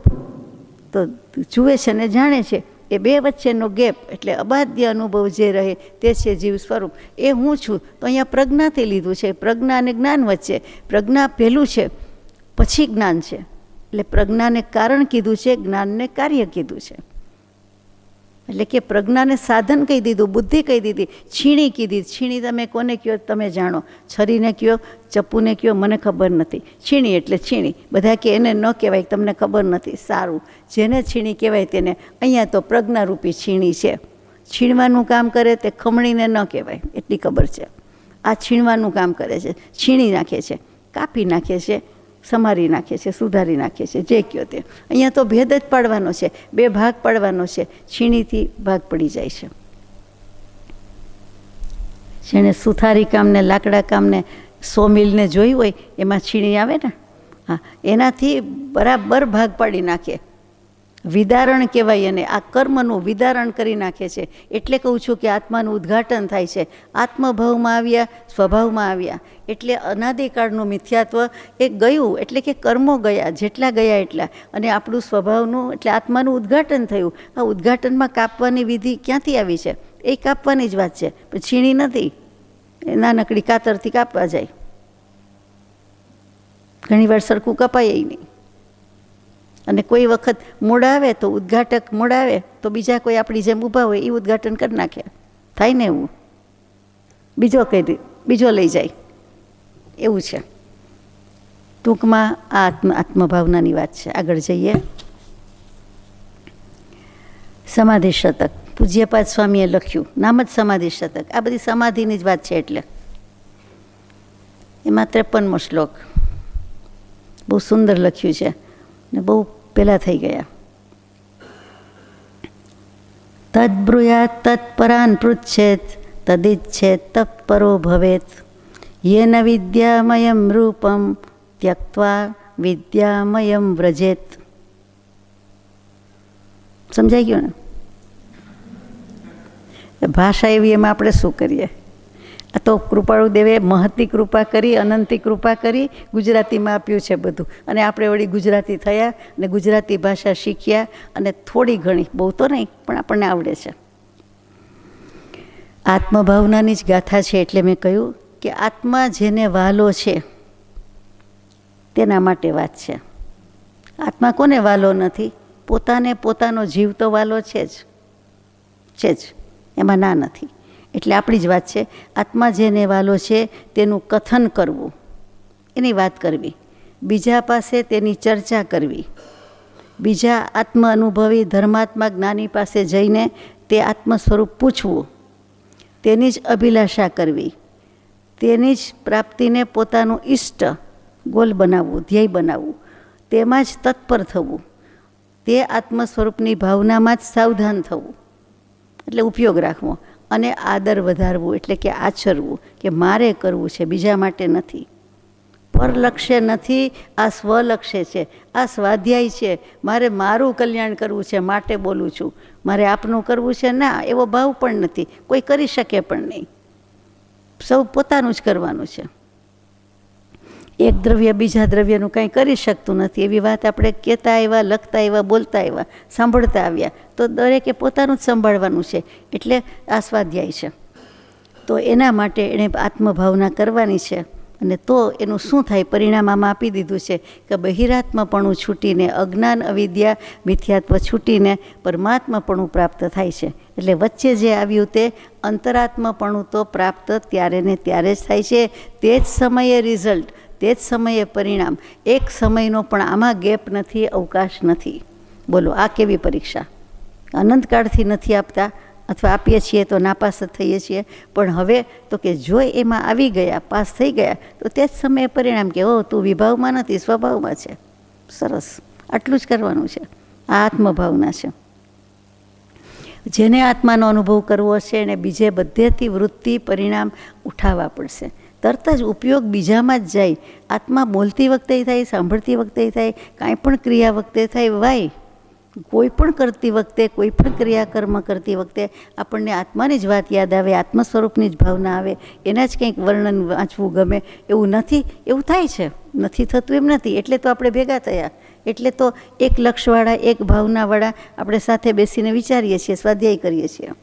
તો જુએ છે ને જાણે છે, એ બે વચ્ચેનો ગેપ એટલે અબાધ્ય અનુભવ જે રહે તે છે જીવ સ્વરૂપ. એ હું છું. તો અહીંયા પ્રજ્ઞાથી લીધું છે. પ્રજ્ઞા અને જ્ઞાન વચ્ચે. પ્રજ્ઞા પહેલું છે, પછી જ્ઞાન છે. એટલે પ્રજ્ઞાને કારણ કીધું છે, જ્ઞાનને કાર્ય કીધું છે. એટલે કે પ્રજ્ઞાને સાધન કહી દીધું, બુદ્ધિ કહી દીધી, છીણી કીધી. છીણી તમે કોને કહો તમે જાણો, છરીને કહો, ચપ્પુને કહો, મને ખબર નથી. છીણી એટલે છીણી. બધા કે એને ન કહેવાય, તમને ખબર નથી. સારું, જેને છીણી કહેવાય તેને. અહીંયા તો પ્રજ્ઞારૂપી છીણી છે. છીણવાનું કામ કરે તે ખમણીને ન કહેવાય, એટલી ખબર છે. આ છીણવાનું કામ કરે છે, છીણી નાખે છે, કાપી નાખે છે, સમારી નાખે છે, સુધારી નાખે છે, જે કહો તે. અહીંયા તો ભેદ જ પાડવાનો છે, બે ભાગ પાડવાનો છે, છીણીથી ભાગ પડી જાય છે. જેણે સુથારી કામને, લાકડા કામને, સોમિલને જોઈ હોય એમાં છીણી આવે ને, હા, એનાથી બરાબર ભાગ પાડી નાખે. વિદારણ કહેવાય એને. આ કર્મનું વિદારણ કરી નાખે છે. એટલે કહું છું કે આત્માનું ઉદ્ઘાટન થાય છે. આત્મભાવમાં આવ્યા, સ્વભાવમાં આવ્યા, એટલે અનાદિકાળનું મિથ્યાત્વ એ ગયું, એટલે કે કર્મો ગયા, જેટલા ગયા એટલા, અને આપણું સ્વભાવનું એટલે આત્માનું ઉદ્ઘાટન થયું. આ ઉદ્ઘાટનમાં કાપવાની વિધિ ક્યાંથી આવી છે? એ કાપવાની જ વાત છે, પણ છીણી નથી. નાનકડી કાતરથી કાપવા જાય, ઘણીવાર સરખું કપાય નહીં. અને કોઈ વખત મોડા આવે તો ઉદ્ઘાટક મોડા આવે તો બીજા કોઈ આપણી જેમ ઊભા હોય એ ઉદ્ઘાટન કરી નાખે. થાય ને એવું, બીજો લઈ જાય, એવું છે. ટૂંકમાં આ આત્મભાવનાની વાત છે. આગળ જઈએ. સમાધિ શતક પૂજ્યપાદ સ્વામીએ લખ્યું, નામ જ સમાધિ શતક. આ બધી સમાધિની જ વાત છે. એટલે એમાં 53મો શ્લોક બહુ સુંદર લખ્યું છે ને બહુ પહેલાં થઈ ગયા. તદ્બ્રુયાત તત્પરાન પૃચ્છેત તદિચ્છેત તત્પરો ભવેત યેન વિદ્યામયમ રૂપમ ત્યક્ત્વા વિદ્યામયમ વ્રજેત. સમજાઈ ગયું ને? ભાષા એવી, એમાં આપણે શું કરીએ? આ તો કૃપાળુ દેવે મહતી કૃપા કરી, અનંતી કૃપા કરી, ગુજરાતીમાં આપ્યું છે બધું. અને આપણે વળી ગુજરાતી થયા અને ગુજરાતી ભાષા શીખ્યા, અને થોડી ઘણી, બહુ તો નહીં પણ આપણને આવડે છે. આત્મભાવનાની જ ગાથા છે. એટલે મેં કહ્યું કે આત્મા જેને વહાલો છે તેના માટે વાત છે. આત્મા કોને વહાલો નથી? પોતાને પોતાનો જીવ તો વહાલો છે જ, એમાં ના નથી. એટલે આપણી જ વાત છે. આત્મા જેને વહાલો છે તેનું કથન કરવું, એની વાત કરવી, બીજા પાસે તેની ચર્ચા કરવી, બીજા આત્મ અનુભવી ધર્માત્મા જ્ઞાની પાસે જઈને તે આત્મ સ્વરૂપ પૂછવું, તેની જ અભિલાષા કરવી, તેની જ પ્રાપ્તિને પોતાનું ઇષ્ટ ગોલ બનાવવું, ધ્યેય બનાવવું, તેમાં જ તત્પર થવું, તે આત્મ સ્વરૂપની ભાવનામાં જ સાવધાન થવું, એટલે ઉપયોગ રાખવો, અને આદર વધારવું, એટલે કે આચરવું, કે મારે કરવું છે, બીજા માટે નથી, પરલક્ષ્ય નથી, આ સ્વલક્ષ્ય છે, આ સ્વાધ્યાય છે, મારે મારું કલ્યાણ કરવું છે માટે બોલું છું, મારે આપનું કરવું છે ના, એવો ભાવ પણ નથી. કોઈ કરી શકે પણ નહીં, સૌ પોતાનું જ કરવાનું છે. એક દ્રવ્ય બીજા દ્રવ્યનું કંઈ કરી શકતું નથી, એવી વાત આપણે કહેતા આવ્યા, લખતા આવ્યા, બોલતા આવ્યા, સાંભળતા આવ્યા, તો દરેકે પોતાનું જ સંભાળવાનું છે. એટલે આ સ્વાધ્યાય છે. તો એના માટે એણે આત્મભાવના કરવાની છે. અને તો એનું શું થાય? પરિણામ આમાં આપી દીધું છે કે બહિરાત્મપણું છૂટીને, અજ્ઞાન અવિદ્યા મિથ્યાત્વ છૂટીને પરમાત્માપણું પ્રાપ્ત થાય છે. એટલે વચ્ચે જે આવ્યું તે અંતરાત્મપણું તો પ્રાપ્ત ત્યારે ને ત્યારે જ થાય છે. તે જ સમયે રિઝલ્ટ, તે જ સમયે પરિણામ. એક સમયનો પણ આમાં ગેપ નથી, અવકાશ નથી. બોલો, આ કેવી પરીક્ષા! અનંતકાળથી નથી આપતા, અથવા આપીએ છીએ તો નાપાસ થઈએ છીએ. પણ હવે તો કે જો એમાં આવી ગયા, પાસ થઈ ગયા, તો તે જ સમયે પરિણામ કે ઓ, તું વિભાવમાં નથી, સ્વભાવમાં છે. સરસ, આટલું જ કરવાનું છે. આ આત્મભાવના છે. જેને આત્માનો અનુભવ કરવો હશે એને બીજે બધેથી વૃત્તિ પરિણામ ઉઠાવવા પડશે. તરત જ ઉપયોગ બીજામાં જ જાય. આત્મા બોલતી વખતે થાય, સાંભળતી વખતે થાય, કાંઈ પણ ક્રિયા વખતે થાય. વાય કોઈ પણ કરતી વખતે, કોઈ પણ ક્રિયાકર્મ કરતી વખતે આપણને આત્માની જ વાત યાદ આવે, આત્મ સ્વરૂપની જ ભાવના આવે, એના જ કંઈક વર્ણન વાંચવું ગમે. એવું નથી, એવું થાય છે, નથી થતું એમ નથી. એટલે તો આપણે ભેગા થયા, એટલે તો એક લક્ષવાળા, એક ભાવનાવાળા આપણે સાથે બેસીને વિચારીએ છીએ, સ્વાધ્યાય કરીએ છીએ.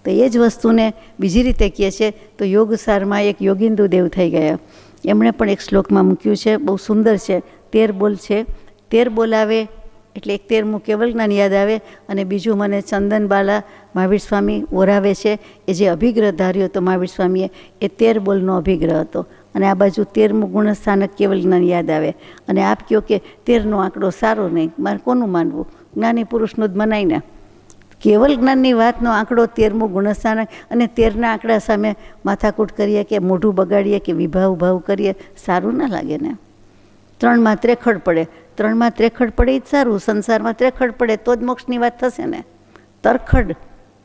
તો એ જ વસ્તુને બીજી રીતે કહે છે તો યોગસારમાં એક યોગિંદુ દેવ થઈ ગયા. એમણે પણ એક શ્લોકમાં મૂક્યું છે, બહુ સુંદર છે. 13 બોલ છે. 13 બોલાવે એટલે એક 13મું કેવલ જ્ઞાન યાદ આવે, અને બીજું મને ચંદનબાલા મહાવીર સ્વામી ઓરાવે છે. એ જે અભિગ્રહ ધાર્યો હતો મહાવીર સ્વામીએ, એ 13 બોલનો અભિગ્રહ હતો. અને આ બાજુ 13મું ગુણસ્થાનક કેવલ જ્ઞાન યાદ આવે. અને આપ કહો કે 13નો આંકડો સારો નહીં, મારે કોનું માનવું? જ્ઞાની પુરુષનું જ મનાય ને. કેવલ જ્ઞાનની વાતનો આંકડો 13મું ગુણસ્થાન, અને 13ના આંકડા સામે માથાકૂટ કરીએ કે મોઢું બગાડીએ કે વિભાવ કરીએ, સારું ના લાગે ને. 3માં ત્રેખડ પડે, 3માં ત્રેખડ પડે એ જ સારું. સંસારમાં ત્રેખડ પડે તો જ મોક્ષની વાત થશે ને. તરખડ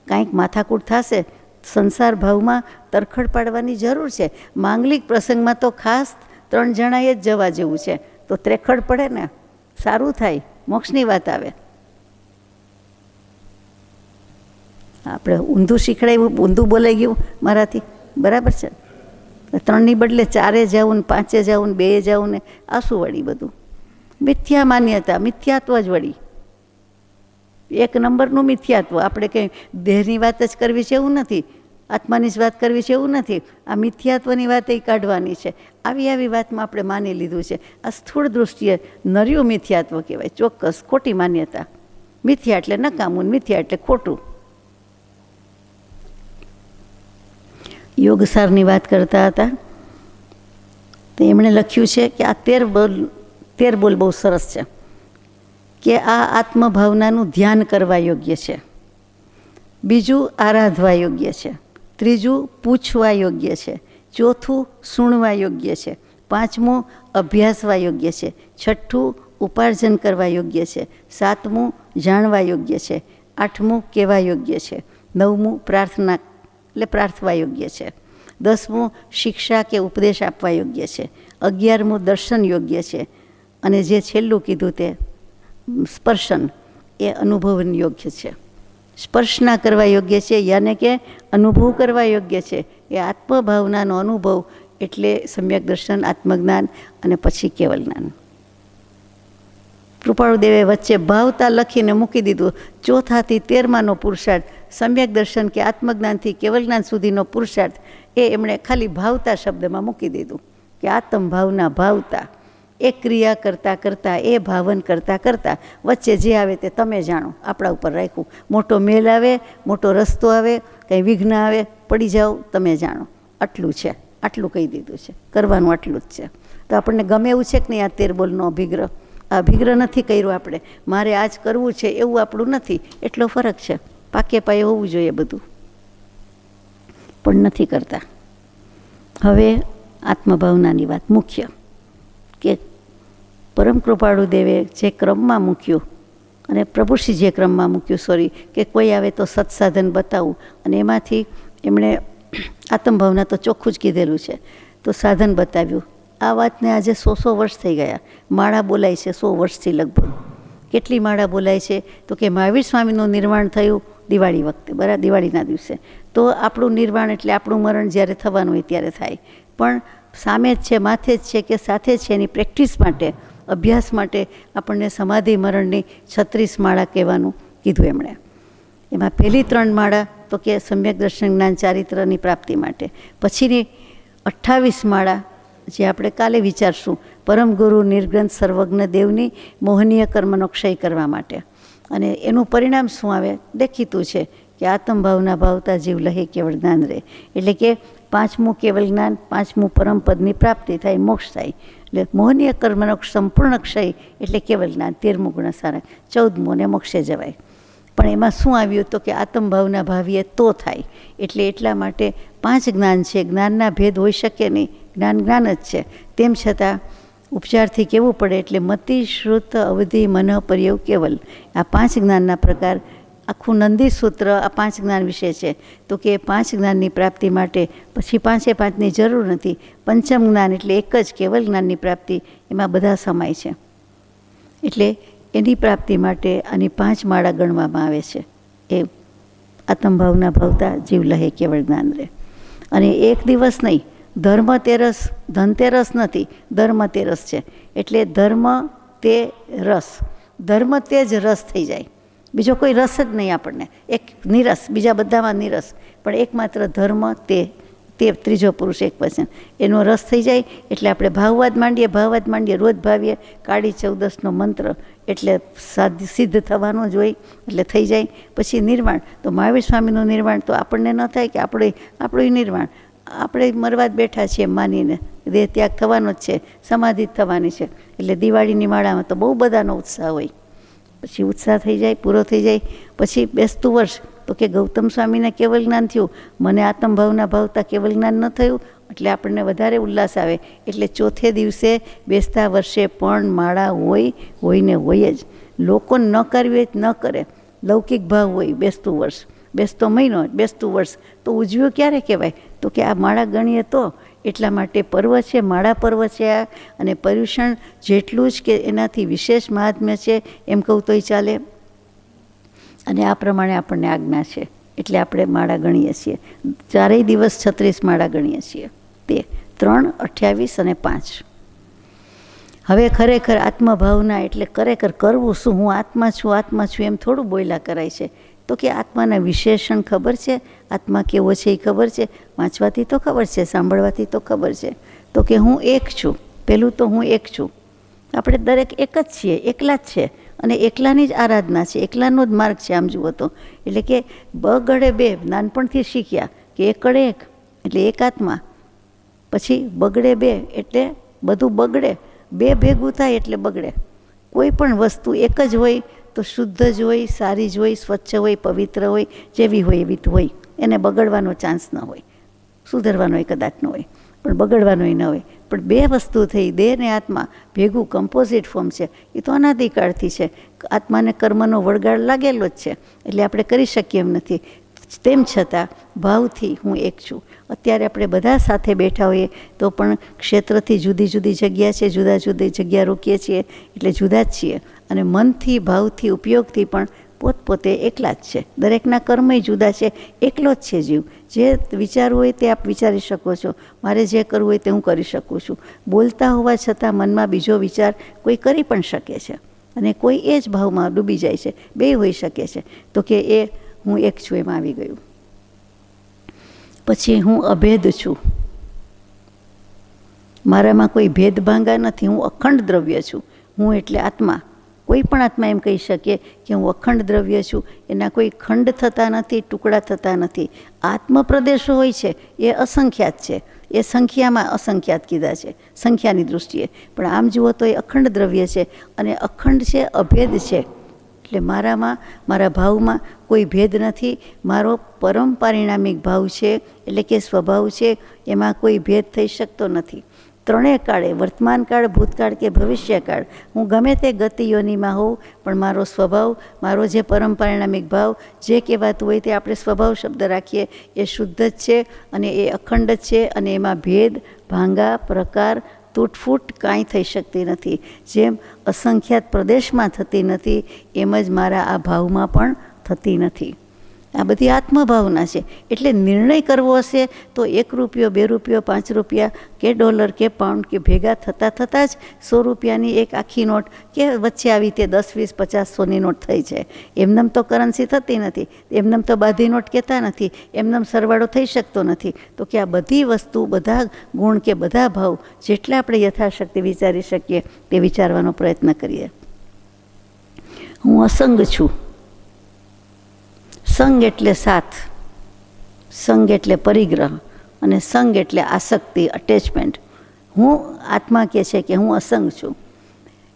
કાંઈક માથાકૂટ થશે, સંસાર ભાવમાં તરખડ પાડવાની જરૂર છે. માંગલિક પ્રસંગમાં તો ખાસ 3 જણાએ જ જવા જેવું છે, તો ત્રેખડ પડે ને, સારું થાય, મોક્ષની વાત આવે. આપણે ઊંધું શીખડાવ્યું, ઊંધું બોલાઈ ગયું મારાથી, બરાબર છે. 3ની બદલે 4 જાવું ને 5 જાવું ને 2 જાવું ને આ શું વળી બધું? મિથ્યા માન્યતા, મિથ્યાત્વ જ વળી, 1 નંબરનું મિથ્યાત્વ. આપણે કંઈ દેહની વાત જ કરવી છે એવું નથી, આત્માની જ વાત કરવી છે એવું નથી. આ મિથ્યાત્વની વાત એ કાઢવાની છે. આવી વાતમાં આપણે માની લીધું છે. આ સ્થૂળ દૃષ્ટિએ નર્યું મિથ્યાત્વ કહેવાય, ચોક્કસ ખોટી માન્યતા. મિથ્યા એટલે નકામું, મિથ્યા એટલે ખોટું. યોગસારની વાત કરતા હતા તો એમણે લખ્યું છે કે આ 13 બોલ બહુ સરસ છે, કે આ આત્મભાવનાનું ધ્યાન કરવા યોગ્ય છે. બીજું આરાધવા યોગ્ય છે. ત્રીજું પૂછવા યોગ્ય છે. ચોથું સુણવા યોગ્ય છે. 5મું અભ્યાસવા યોગ્ય છે. 6ઠું ઉપાર્જન કરવા યોગ્ય છે. 7મું જાણવા યોગ્ય છે. 8મું કહેવા યોગ્ય છે. 9મું પ્રાર્થના એટલે પ્રાર્થવા યોગ્ય છે. 10મું શિક્ષા કે ઉપદેશ આપવા યોગ્ય છે. 11મું દર્શન યોગ્ય છે. અને જે છેલ્લું કીધું તે સ્પર્શન, એ અનુભવન યોગ્ય છે. સ્પર્શના કરવા યોગ્ય છે, યાને કે અનુભવ કરવા યોગ્ય છે. એ આત્મભાવનાનો અનુભવ એટલે સમ્યક દર્શન, આત્મજ્ઞાન અને પછી કેવલ જ્ઞાન. કૃપાળુદેવે વચ્ચે ભાવતા લખીને મૂકી દીધું. 4થાથી 13માનો પુરુષાર્થ, સમ્યક દર્શન કે આત્મજ્ઞાનથી કેવલ જ્ઞાન સુધીનો પુરુષાર્થ, એ એમણે ખાલી ભાવતા શબ્દમાં મૂકી દીધું, કે આત્મભાવના ભાવતા. એ ક્રિયા કરતાં કરતાં, એ ભાવન કરતાં કરતાં વચ્ચે જે આવે તે તમે જાણો, આપણા ઉપર રાખ્યું. મોટો મેલ આવે, મોટો રસ્તો આવે, કંઈ વિઘ્ન આવે, પડી જાઓ, તમે જાણો. આટલું છે, આટલું કહી દીધું છે, કરવાનું આટલું જ છે. તો આપણને ગમે એવું છે કે નહીં આ 13 બોલનો અભિગ્રહ? આ અભિગ્રહ નથી કર્યો આપણે, મારે આજ કરવું છે એવું આપણું નથી. એટલો ફરક છે. પાકે પાયે હોવું જોઈએ બધું, પણ નથી કરતા. હવે આત્મભાવનાની વાત મુખ્ય, કે પરમ કૃપાળુ દેવે જે ક્રમમાં મૂક્યું, અને પ્રભુશ્રી જે ક્રમમાં મૂક્યું, કે કોઈ આવે તો સત્સાધન બતાવવું, અને એમાંથી એમણે આત્મભાવના તો ચોખ્ખું જ કીધેલું છે, તો સાધન બતાવ્યું. આ વાતને આજે 100 વર્ષ થઈ ગયા. માળા બોલાય છે 100 વર્ષથી લગભગ. કેટલી માળા બોલાય છે? તો કે મહાવીર સ્વામીનું નિર્વાણ થયું દિવાળી વખતે, બરાબર, દિવાળીના દિવસે. તો આપણું નિર્વાણ એટલે આપણું મરણ જ્યારે થવાનું હોય ત્યારે થાય. પણ સામે જ છે, માથે જ છે, કે સાથે જ છે, એની પ્રેક્ટિસ માટે, અભ્યાસ માટે આપણને સમાધિ મરણની 36 માળા કહેવાનું કીધું એમણે. એમાં પહેલી 3 માળા તો કે સમ્યક દર્શન જ્ઞાન ચારિત્રની પ્રાપ્તિ માટે. પછીની 28 માળા જે આપણે કાલે વિચારશું, પરમ ગુરુ નિર્ગ્રંથ સર્વજ્ઞ દેવની મોહનીય કર્મનો ક્ષય કરવા માટે. અને એનું પરિણામ શું આવે? દેખીતું છે કે આત્મભાવના ભાવતા જીવ લહે કેવળ જ્ઞાન રહે. એટલે કે 5મું કેવલ જ્ઞાન, 5મું પરમ પદની પ્રાપ્તિ થાય, મોક્ષ થાય. એટલે મોહનીય કર્મનો સંપૂર્ણ ક્ષય એટલે કેવલ જ્ઞાન. 13મું ગુણસાર, 14મું ને મોક્ષે જવાય. પણ એમાં શું આવ્યું? તો કે આત્મભાવના ભાવીએ તો થાય. એટલે એટલા માટે 5 જ્ઞાન છે. જ્ઞાનના ભેદ હોઈ શકે નહીં, જ્ઞાન જ્ઞાન જ છે. તેમ છતાં ઉપચારથી કહેવું પડે. એટલે મતિ, શ્રુત, અવધિ, મન, પર્યવ, કેવલ, આ 5 જ્ઞાનના પ્રકાર. આખું નંદી સૂત્ર આ 5 જ્ઞાન વિશે છે. તો કે 5 જ્ઞાનની પ્રાપ્તિ માટે પછી 5ની જરૂર નથી. પંચમ જ્ઞાન એટલે એક જ કેવલ જ્ઞાનની પ્રાપ્તિ, એમાં બધા સમાય છે. એટલે એની પ્રાપ્તિ માટે આની 5 માળા ગણવામાં આવે છે. એ આત્મભાવના ભાવતા જીવ લહે કેવળ જ્ઞાન રહે. અને એક દિવસ નહીં, ધર્મતેરસ, ધનતેરસ નથી, ધર્મતેરસ છે. એટલે ધર્મ તે રસ, ધર્મ તે જ રસ થઈ જાય. બીજો કોઈ રસ જ નહીં આપણને. એક નિરસ, બીજા બધામાં નિરસ, પણ એકમાત્ર ધર્મ તે ત્રીજો પુરુષ એક વચન, એનો રસ થઈ જાય. એટલે આપણે ભાવવાદ માંડીએ, રોજ ભાવીએ. કાળી 14નો મંત્ર એટલે સિદ્ધ થવાનું જ હોય, એટલે થઈ જાય. પછી નિર્વાણ, તો મહાવીર સ્વામીનું નિર્વાણ તો આપણને ન થાય કે આપણું નિર્વાણ? આપણે મરવા જ બેઠા છીએ માનીને, દેહ ત્યાગ થવાનો જ છે, સમાધિ જ થવાની છે. એટલે દિવાળીની માળામાં તો બહુ બધાનો ઉત્સાહ હોય. પછી ઉત્સાહ થઈ જાય, પૂરો થઈ જાય. પછી બેસતું વર્ષ, તો કે ગૌતમ સ્વામીને કેવલ જ્ઞાન થયું, મને આત્મભાવના ભાવતા કેવલ જ્ઞાન ન થયું, એટલે આપણને વધારે ઉલ્લાસ આવે. એટલે ચોથે દિવસે બેસતા વર્ષે પણ માળા હોય ને હોય જ. લોકો ન કરવી ન કરે, લૌકિક ભાવ હોય. બેસતું વર્ષ, બેસતો મહિનો, બેસતું વર્ષ તો ઉજવ્યું ક્યારે કહેવાય? તો કે આ માળા ગણીએ તો. એટલા માટે પર્વ છે, માળા પર્વ છે આ. અને પર્યુષણ જેટલું જ કે એનાથી વિશેષ મહાત્મ્ય છે એમ કહું તોય ચાલે. અને આ પ્રમાણે આપણને આજ્ઞા છે, એટલે આપણે માળા ગણીએ છીએ. 4 દિવસ 36 માળા ગણીએ છીએ. તે 3, 28 અને 5. હવે ખરેખર આત્મભાવના એટલે ખરેખર કરવું શું? હું આત્મા છું એમ થોડું બોલ્યા કરાય છે. તો કે આત્માના વિશેષણ ખબર છે, આત્મા કેવો છે એ ખબર છે, વાંચવાથી તો ખબર છે, સાંભળવાથી તો ખબર છે. તો કે હું એક છું. પહેલું તો હું એક છું. આપણે દરેક એક જ છીએ, એકલા જ છે. અને એકલાની જ આરાધના છે, એકલાનો જ માર્ગ છે. આમ જુઓ તો એટલે કે બગડે બે નાનપણથી શીખ્યા કે એક કડે એક એટલે એક આત્મા, પછી બગડે બે એટલે બધું બગડે, બે ભેગું થાય એટલે બગડે. કોઈ પણ વસ્તુ એક જ હોય તો શુદ્ધ જ હોય, સારી જ હોય, સ્વચ્છ હોય, પવિત્ર હોય, જેવી હોય એવી હોય. એને બગડવાનો ચાન્સ ન હોય, સુધરવાનો કદાચ ન હોય, પણ બગડવાનો ન હોય. પણ બે વસ્તુ થઈ, દેહ ને આત્મા ભેગું કમ્પોઝિટ ફોર્મ છે. એ તો અનાદિકાળથી છે. આત્માને કર્મનો વળગાડ લાગેલો જ છે, એટલે આપણે કરી શકીએ એમ નથી. તેમ છતાં ભાવથી હું એક છું. અત્યારે આપણે બધા સાથે બેઠા હોઈએ તો પણ ક્ષેત્રથી જુદી જુદી જગ્યા છે, જુદા જુદી જગ્યા રોકીએ છીએ એટલે જુદા જ છીએ. અને મનથી, ભાવથી, ઉપયોગથી પણ પોતપોતે એકલા જ છે. દરેકના કર્મય જુદા છે, એકલો જ છે જીવ. જે વિચારવું હોય તે આપ વિચારી શકો છો, મારે જે કરવું હોય તે હું કરી શકું છું. બોલતા હોવા છતાં મનમાં બીજો વિચાર કોઈ કરી પણ શકે છે, અને કોઈ એ જ ભાવમાં ડૂબી જાય છે. બે હોઈ શકે છે. તો કે એ હું એક છું એમાં આવી ગયું. પછી હું અભેદ છું. મારામાં કોઈ ભેદભાંગા નથી. હું અખંડ દ્રવ્ય છું. હું એટલે આત્મા. કોઈ પણ આત્મા એમ કહી શકે કે હું અખંડ દ્રવ્ય છું. એના કોઈ ખંડ થતા નથી, ટુકડા થતા નથી. આત્મ પ્રદેશો હોય છે એ અસંખ્યાત છે. એ સંખ્યામાં અસંખ્યાત કીધા છે, સંખ્યાની દૃષ્ટિએ. પણ આમ જુઓ તો એ અખંડ દ્રવ્ય છે, અને અખંડ છે, અભેદ છે. એટલે મારામાં, મારા ભાવમાં કોઈ ભેદ નથી. મારો પરમ પારિણામિક ભાવ છે, એટલે કે સ્વભાવ છે, એમાં કોઈ ભેદ થઈ શકતો નથી. ત્રણેય કાળે, વર્તમાન કાળ, ભૂતકાળ કે ભવિષ્યકાળ, હું ગમે તે ગતિયોનીમાં હોઉં, પણ મારો સ્વભાવ, મારો જે પરમ પારિણામિક ભાવ જે કહેવાતું હોય તે આપણે સ્વભાવ શબ્દ રાખીએ, એ શુદ્ધ જ છે, અને એ અખંડ જ છે. અને એમાં ભેદ, ભાંગા, પ્રકાર, તૂટફૂટ કાંઈ થઈ શકતી નથી. જેમ અસંખ્યાત પ્રદેશમાં થતી નથી, એમ જ મારા આ ભાવમાં પણ થતી નથી. આ બધી આત્મભાવના છે. એટલે નિર્ણય કરવો હશે તો 1 રૂપિયો, 2 રૂપિયો, 5 રૂપિયા કે ડોલર કે પાઉન્ડ કે ભેગા થતાં જ 100 રૂપિયાની એક આખી નોટ કે વચ્ચે આવી તે 10, 20, 50, 100ની નોટ થઈ છે. એમનેમ તો કરન્સી થતી નથી, એમનેમ તો બાધી નોટ કહેતા નથી, એમનેમ સરવાળો થઈ શકતો નથી. તો કે આ બધી વસ્તુ, બધા ગુણ કે બધા ભાવ જેટલા આપણે યથાશક્તિ વિચારી શકીએ તે વિચારવાનો પ્રયત્ન કરીએ. હું અસંગ છું. સંગ એટલે સાથ, સંગ એટલે પરિગ્રહ, અને સંગ એટલે આસક્તિ, અટેચમેન્ટ. હું આત્મા કહે છે કે હું અસંગ છું.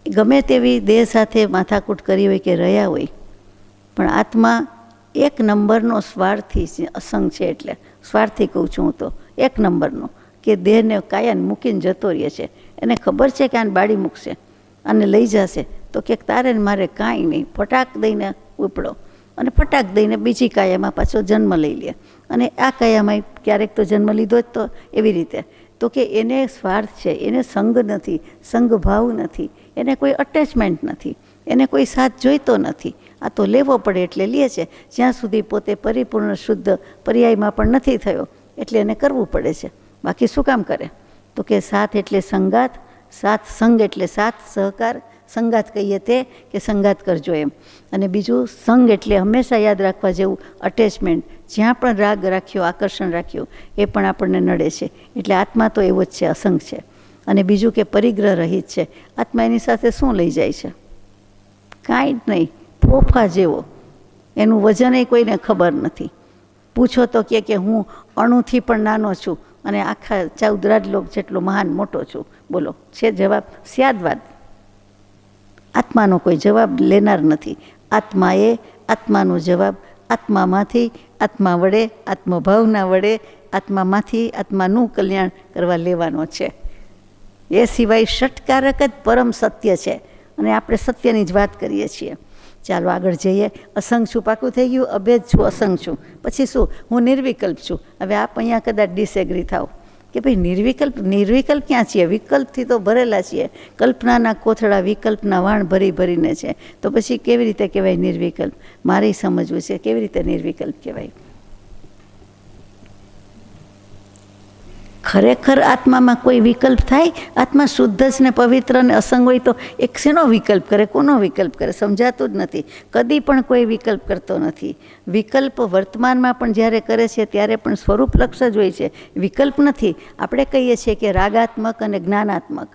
ગમે તેવી દેહ સાથે માથાકૂટ કરી હોય કે રહ્યા હોય, પણ આત્મા 1 નંબરનો સ્વાર્થી છે. અસંગ છે એટલે સ્વાર્થી કહું છું હું તો, 1 નંબરનો, કે દેહને કાયાને મૂકીને જતો રહે છે. એને ખબર છે કે આને બાળી મૂકશે, આને લઈ જશે, તો કે તારે મારે કાંઈ નહીં, ફટાક દઈને ઉપડો, અને ફટાક દઈને બીજી કાયામાં પાછો જન્મ લઈ લે. અને આ કાયામાં ક્યારેક તો જન્મ લીધો જ તો એવી રીતે. તો કે એને સ્વાર્થ છે, એને સંગ નથી, સંગભાવ નથી, એને કોઈ અટેચમેન્ટ નથી, એને કોઈ સાથ જોઈતો નથી. આ તો લેવો પડે એટલે લે છે, જ્યાં સુધી પોતે પરિપૂર્ણ શુદ્ધ પર્યાયમાં પણ નથી થયો એટલે એને કરવું પડે છે. બાકી શું કામ કરે? તો કે સાથ એટલે સંગાત, સાથ, સંગ એટલે સાથ, સહકાર, સંગાત કહીએ તે કે સંગાત કરજો એમ. અને બીજું સંગ એટલે હંમેશા યાદ રાખવા જેવું અટેચમેન્ટ. જ્યાં પણ રાગ રાખ્યો, આકર્ષણ રાખ્યું, એ પણ આપણને નડે છે. એટલે આત્મા તો એવો જ છે, અસંગ છે. અને બીજું કે પરિગ્રહ રહિત છે. આત્મા એની સાથે શું લઈ જાય છે? કાંઈ જ નહીં, ફોફા જેવો. એનું વજન એ કોઈને ખબર નથી. પૂછો તો કે હું અણુથી પણ નાનો છું અને આખા 14 લોક જેટલો મહાન મોટો છું. બોલો, છે જવાબ? સ્યાદવાદ. આત્માનો કોઈ જવાબ લેનાર નથી. આત્માએ આત્માનો જવાબ આત્મામાંથી, આત્મા વડે, આત્મભાવના વડે, આત્મામાંથી આત્માનું કલ્યાણ કરવા લેવાનો છે. એ સિવાય ષટકારક જ પરમ સત્ય છે અને આપણે સત્યની જ વાત કરીએ છીએ. ચાલો આગળ જઈએ. અસંગ છું પાકું થઈ ગયું, અભેદ છું, અસંગ છું. પછી શું? હું નિર્વિકલ્પ છું. હવે આપ અહીંયા કદાચ ડિસએગ્રી થાવ કે ભાઈ નિર્વિકલ્પ ક્યાં છીએ? વિકલ્પથી તો ભરેલા છીએ. કલ્પનાના કોથળા વિકલ્પના વાણ ભરી ભરીને છે. તો પછી કેવી રીતે કહેવાય નિર્વિકલ્પ? મારે સમજવું છે કેવી રીતે નિર્વિકલ્પ કહેવાય. ખરેખર આત્મામાં કોઈ વિકલ્પ થાય? આત્મા શુદ્ધ જ ને પવિત્ર ને અસંગ હોય તો એક શેનો વિકલ્પ કરે? કોનો વિકલ્પ કરે? સમજાતું જ નથી. કદી પણ કોઈ વિકલ્પ કરતો નથી. વિકલ્પ વર્તમાનમાં પણ જ્યારે કરે છે ત્યારે પણ સ્વરૂપલક્ષ જ હોય છે, વિકલ્પ નથી. આપણે કહીએ છીએ કે રાગાત્મક અને જ્ઞાનાત્મક,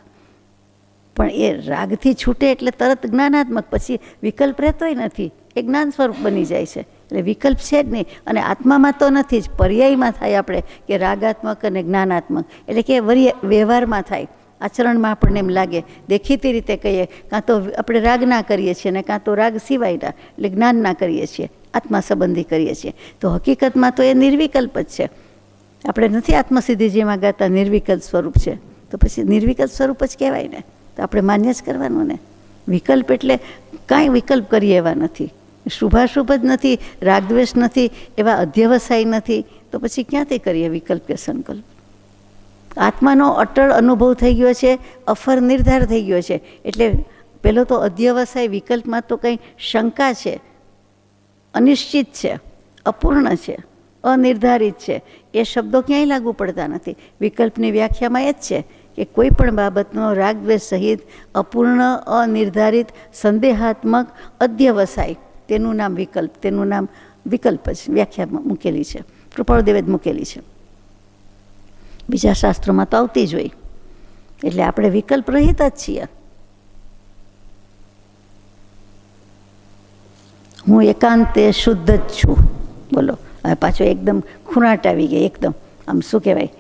પણ એ રાગથી છૂટે એટલે તરત જ્ઞાનાત્મક, પછી વિકલ્પ રહેતોય નથી, એ જ્ઞાન સ્વરૂપ બની જાય છે. એટલે વિકલ્પ છે જ નહીં. અને આત્મામાં તો નથી જ, પર્યાયમાં થાય આપણે કે રાગાત્મક અને જ્ઞાનાત્મક, એટલે કે વ્યવહારમાં થાય, આચરણમાં આપણને એમ લાગે, દેખીતી રીતે કહીએ કાં તો આપણે રાગના કરીએ છીએ ને કાં તો રાગ સિવાયના એટલે જ્ઞાનના કરીએ છીએ, આત્મા સંબંધી કરીએ છીએ. તો હકીકતમાં તો એ નિર્વિકલ્પ જ છે. આપણે નથી આત્મસિદ્ધિજીમાં ગાતા નિર્વિકલ્પ સ્વરૂપ છે, તો પછી નિર્વિકલ્પ સ્વરૂપ જ કહેવાય ને. તો આપણે માન્ય જ કરવાનું ને. વિકલ્પ એટલે કાંઈ વિકલ્પ કરીએ એવા નથી, શુભાશુભ જ નથી, રાગદ્વેષ નથી, એવા અધ્યવસાય નથી. તો પછી ક્યાંથી કરીએ વિકલ્પ કે સંકલ્પ? આત્માનો અટળ અનુભવ થઈ ગયો છે, અફર નિર્ધાર થઈ ગયો છે. એટલે પેલો તો અધ્યવસાય, વિકલ્પમાં તો કંઈ શંકા છે, અનિશ્ચિત છે, અપૂર્ણ છે, અનિર્ધારિત છે. એ શબ્દો ક્યાંય લાગુ પડતા નથી. વિકલ્પની વ્યાખ્યામાં એ જ છે કે કોઈ પણ બાબતનો રાગદ્વેષ સહિત અપૂર્ણ, અનિર્ધારિત, સંદેહાત્મક, અધ્યવસાય, તેનું નામ વિકલ્પ, તેનું નામ વિકલ્પ જ વ્યાખ્યામાં મૂકેલી છે, કૃપાળુદેવે જ મૂકેલી છે. બીજા શાસ્ત્રોમાં તો આવતી જ હોય. એટલે આપણે વિકલ્પ રહિત જ છીએ. હું એકાંતે શુદ્ધ જ છું. બોલો, હવે પાછો એકદમ ખૂણાટ આવી ગઈ, એકદમ આમ શું કહેવાય,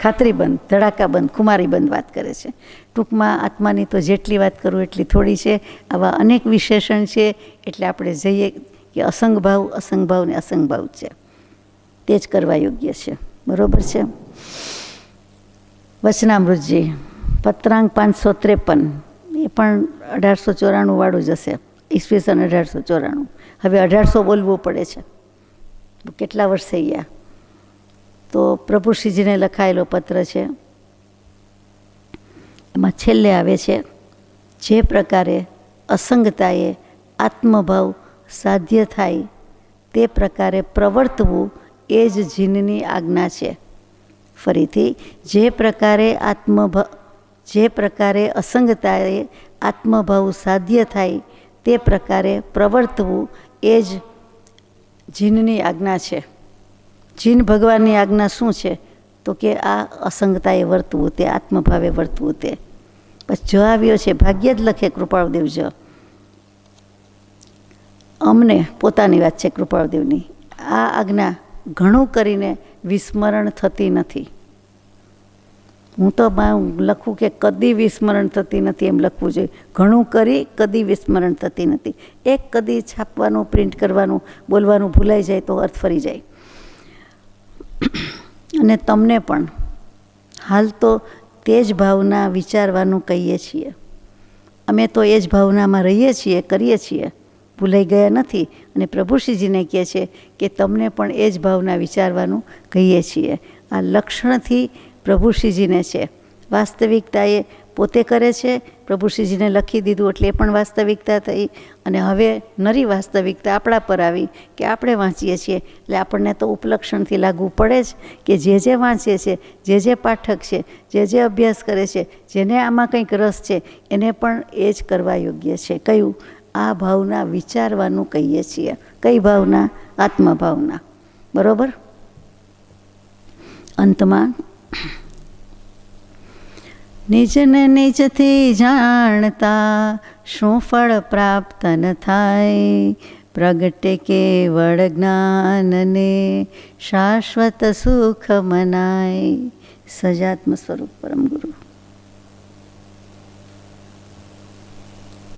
ખાતરીબંધ, ધડાકાબંધ, ખુમારીબંધ વાત કરે છે. ટૂંકમાં આત્માની તો જેટલી વાત કરું એટલી થોડી છે. આવા અનેક વિશેષણ છે. એટલે આપણે જઈએ કે અસંગભાવ, અસંગભાવ ને અસંગભાવ છે, તે જ કરવા યોગ્ય છે. બરાબર છે. વચનામૃતજી પત્રાંક 553, એ પણ 1894 વાળું જ હશે, ઈસવીસન 1894. હવે 1800 બોલવું પડે છે, કેટલા વર્ષ થઈ ગયા. તો પ્રભુશ્રીજીને લખાયેલો પત્ર છે. એમાં છેલ્લે આવે છે, જે પ્રકારે અસંગતાએ આત્મભાવ સાધ્ય થાય તે પ્રકારે પ્રવર્તવું એ જ જીનની આજ્ઞા છે. ફરીથી, જે પ્રકારે અસંગતાએ આત્મભાવ સાધ્ય થાય તે પ્રકારે પ્રવર્તવું એ જ જીનની આજ્ઞા છે. જીન ભગવાનની આજ્ઞા શું છે? તો કે આ અસંગતાએ વર્તવું, તે આત્મભાવે વર્તવું. તે બસ જ આવ્યો છે, ભાગ્ય જ લખે કૃપાળુદેવ જ. અમને પોતાની વાત છે કૃપાળુદેવની. આ આજ્ઞા ઘણું કરીને વિસ્મરણ થતી નથી. હું તો લખું કે કદી વિસ્મરણ થતી નથી એમ લખવું જોઈએ. ઘણું કરી કદી વિસ્મરણ થતી નથી. એક કદી છાપવાનું, પ્રિન્ટ કરવાનું, બોલવાનું ભૂલાઈ જાય તો અર્થ ફરી જાય. અને તમને પણ હાલ તો તે જ ભાવના વિચારવાનું કહીએ છીએ. અમે તો એ જ ભાવનામાં રહીએ છીએ, કરીએ છીએ, ભૂલાઈ ગયા નથી. અને પ્રભુશ્રીજીને કહે છે કે તમને પણ એ જ ભાવના વિચારવાનું કહીએ છીએ. આ લક્ષણથી પ્રભુશ્રીજીને છે. વાસ્તવિકતા એ પોતે કરે છે, પ્રભુશ્રીજીને લખી દીધું એટલે એ પણ વાસ્તવિકતા થઈ. અને હવે નરી વાસ્તવિકતા આપણા પર આવી કે આપણે વાંચીએ છીએ એટલે આપણને તો ઉપલક્ષણથી લાગુ પડે જ કે જે વાંચે છે, જે પાઠક છે, જે અભ્યાસ કરે છે, જેને આમાં કંઈક રસ છે, એને પણ એ જ કરવા યોગ્ય છે. કયું? આ ભાવના વિચારવાનું કહીએ છીએ. કઈ ભાવના? આત્મભાવના. બરાબર. અંતમાં, નિજને નિજથી જાણતા શું ફળ પ્રાપ્ત ન થાય, પ્રગટે કેવળ જ્ઞાનને શાશ્વત સુખ મનાય. સજાત્મ સ્વરૂપ પરમ ગુરુ.